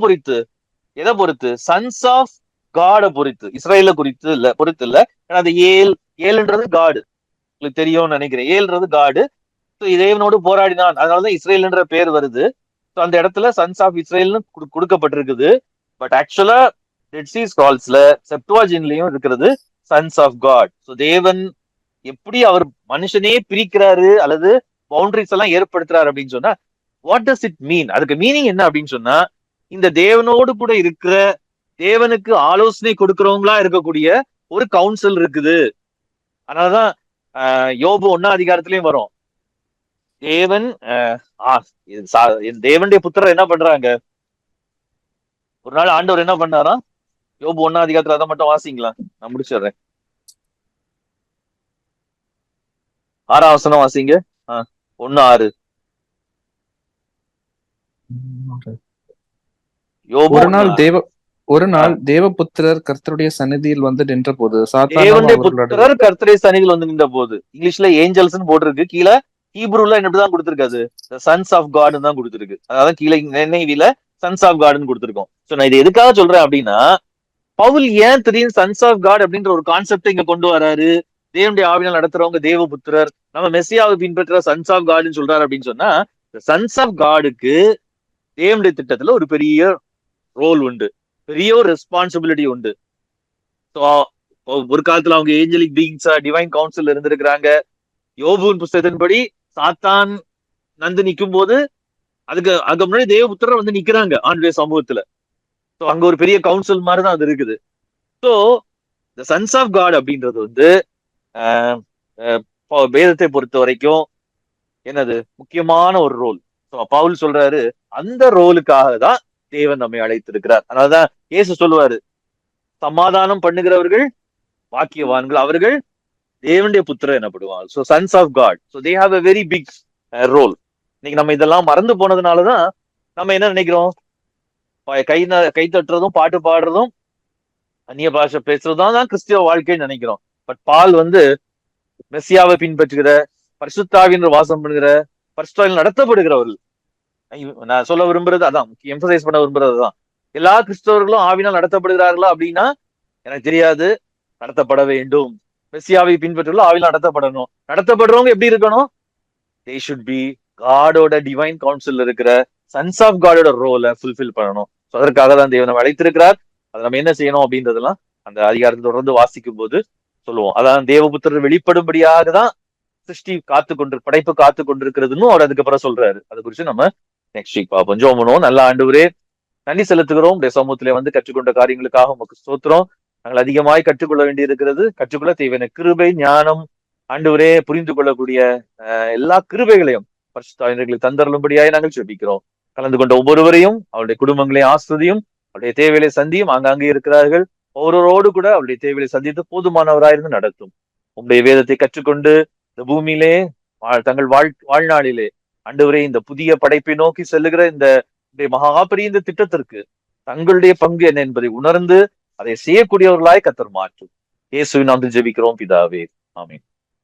பொறுத்து சன்ஸ் ஆஃப் காட பொறுத்து, இஸ்ரேல குறித்து இல்ல, பொறுத்து இல்ல. ஏன்னா அந்த ஏழுன்றது காடு, உங்களுக்கு தெரியும்னு நினைக்கிறேன். ஏழுன்றது காடு. இறைவனோடு போராடினான், அதனாலதான் இஸ்ரேல்ன்ற பேர் வருது. அந்த இடத்துல சன்ஸ் ஆஃப் இஸ்ரேல்னு கொடுக்கப்பட்டிருக்குது. பட் ஆக்சுவலா டெட் சி ஸ்க்ரால்ஸ்ல செப்டுவாஜின்லயும் இருக்கிறது சன்ஸ் ஆஃப் காட். ஸோ தேவன் எப்படி அவர் மனுஷனே பிரிக்கிறாரு அல்லது பவுண்டரிஸ் எல்லாம் ஏற்படுத்துறாரு அப்படின்னு சொன்னா வாட் டஸ் இட் மீன்? அதுக்கு மீனிங் என்ன அப்படின்னு சொன்னா இந்த தேவனோடு கூட இருக்கிற, தேவனுக்கு ஆலோசனை கொடுக்கிறவங்களா இருக்கக்கூடிய ஒரு கவுன்சில் இருக்குது. அதனாலதான் யோபு 1ஆம் அதிகாரத்திலயும் வரும். தேவன் தேவனுடைய புத்திரர் என்ன பண்றாங்க? ஒரு நாள் ஆண்டவர் என்ன பண்ணாரா? யோபு 1ஆம் அதிகாரத்துல அதை மட்டும் வாசிங்களா, நான் முடிச்சிடுறேன். 6ஆம் வசனம் வாசிங்க. 1:6. யோபு ஒரு நாள் தேவபுத்திரர் கர்த்தருடைய சந்நிதியில் வந்து நின்ற போது தேவனுடைய புத்திரர் கர்த்தருடைய சந்நிதியில் வந்து நின்ற போது, இங்கிலீஷ்ல ஏஞ்சல்ஸ்னு போட்டிருக்கு. கீழே ஹீப்ரூல என்னதான் கொடுத்திருக்காது? சன்ஸ் ஆஃப் காட் தான் கொடுத்திருக்கு. அதாவது கீழே NIV-ல சன்ஸ் ஆஃப் காட்னு கொடுத்திருக்கோம். சோ நான் இது எதுக்காக சொல்றேன் அப்படின்னா பவுல் ஏன் திடீர்னு சன்ஸ் ஆஃப் காட் அப்படின்ற ஒரு கான்செப்ட் இங்க கொண்டு வராரு? தேவனுடைய ஆவினால் நடத்துறவங்க தேவபுத்திரர், நம்ம மெஸ்ஸியாவை பின்பற்ற சன்ஸ் ஆஃப் காட்னு சொல்றாரு அப்படின்னு சொன்னா சன்ஸ் ஆஃப் காடுக்கு தேவனுடைய திட்டத்துல ஒரு பெரிய ரோல் உண்டு, பெரிய ஒரு ரெஸ்பான்சிபிலிட்டி உண்டு. ஒரு காலத்துல அவங்க ஏஞ்சலிக் பீயிங்ஸா டிவைன் கவுன்சில் இருந்திருக்கிறாங்க. யோபுவின் புஸ்தகத்தின்படி சாத்தான் நந்து நிற்கும் போது அதுக்கு முன்னாடி தேவபுத்திரர் வந்து நிக்கிறாங்க ஆண்டுடைய சமூகத்துல. ஸோ அங்க ஒரு பெரிய கவுன்சில் மாதிரிதான் அது இருக்குது. ஸோ இந்த சன்ஸ் ஆஃப் காட் அப்படின்றது வந்து வேதத்தை பொறுத்த வரைக்கும் என்னது முக்கியமான ஒரு ரோல். பவுல் சொல்றாரு அந்த ரோலுக்காக தான் தேவன் நம்மை அழைத்திருக்கிறார். அதனாலதான் இயேசு சொல்லுவாரு சமாதானம் பண்ணுகிறவர்கள் வாக்கியவான்கள், அவர்கள் தேவனுடைய புத்திரர் எனப்படுவாங்க. So sons of God, so they have a very big role. இன்னைக்கு நம்ம இதெல்லாம் மறந்து போனதுனாலதான் நம்ம என்ன நினைக்கிறோம், கை தட்டுறதும் பாட்டு பாடுறதும் அந்நிய பாஷை பேசுறதும் தான் கிறிஸ்தவ வாழ்க்கைன்னு நினைக்கிறோம். பட் பால் வந்து மெஸ்ஸியாவை பின்பற்றுகிற, பரிசுத்தாவின் வாசம் பண்ணுகிற, பரிசுத்தாவில் நடத்தப்படுகிறவர்கள். நான் சொல்ல விரும்புறது அதான், எம்பசைஸ் பண்ண விரும்புறதுதான். எல்லா கிறிஸ்தவர்களும் ஆவினால் நடத்தப்படுகிறார்களா அப்படின்னா எனக்கு தெரியாது. நடத்தப்பட வேண்டும். மெஸ்ஸியாவை பின்பற்றவர்கள் ஆவினால் நடத்தப்படணும். நடத்தப்படுறவங்க எப்படி இருக்கணும்? they should be காடோட டிவைன் கவுன்சில் இருக்கிற சன்ஸ் ஆஃப் காடோட ரோலை ஃபுல்ஃபில் பண்ணணும். அதற்காக தான் தேவனை அழைத்திருக்கிறார். அதை நம்ம என்ன செய்யணும் அப்படின்றதெல்லாம் அந்த அதிகாரத்தை தொடர்ந்து வாசிக்கும் போது சொல்லுவோம். அதான் தேவபுத்திரர் வெளிப்படும்படியாக தான் சிருஷ்டி படைப்பு காத்து கொண்டிருக்கிறதுன்னு அவர் அதுக்கப்புறம் சொல்றாரு. அது குறித்து நம்ம நெக்ஸ்ட் வீக் பார்ப்போம். ஜெபம் பண்ணுவோம். நல்ல ஆண்டவரே, நன்றி செலுத்துகிறோம். உடைய சமூகத்திலே வந்து கற்றுக்கொண்ட காரியங்களுக்காக உமக்கு ஸ்தோத்திரம். நாங்கள் அதிகமாய் கற்றுக்கொள்ள வேண்டி இருக்கிறது. கற்றுக்கொள்ள தேவையான கிருபை, ஞானம், ஆண்டவரே புரிந்து கொள்ளக்கூடிய எல்லா கிருபைகளையும் பரிசுத்தவான்களுக்கு தந்தருளும்படியாய் நாங்கள் ஜெபிக்கிறோம். கலந்து கொண்ட ஒவ்வொருவரையும் அவருடைய குடும்பங்களை ஆஸ்வதியும், அவருடைய தேவைகளை சந்தியும். ஆங்காங்கே இருக்கிறார்கள் ஒவ்வொருவரோடு கூட அவருடைய தேவைகளை சந்தித்து போதுமானவராயிருந்து நடத்தும். உங்களுடைய வேதத்தை கற்றுக்கொண்டு இந்த பூமியிலே தங்கள் வாழ்நாளிலே ஆண்டவரே இந்த புதிய படைப்பை நோக்கி செல்லுகிற இந்த மகாபெரிய இந்த திட்டத்திற்கு தங்களுடைய பங்கு என்ன என்பதை உணர்ந்து அதை செய்யக்கூடியவர்களாய் கர்த்தர் மாற்றும். இயேசுவின் நாமத்தில் ஜெபிக்கிறோம் பிதாவே, ஆமென்.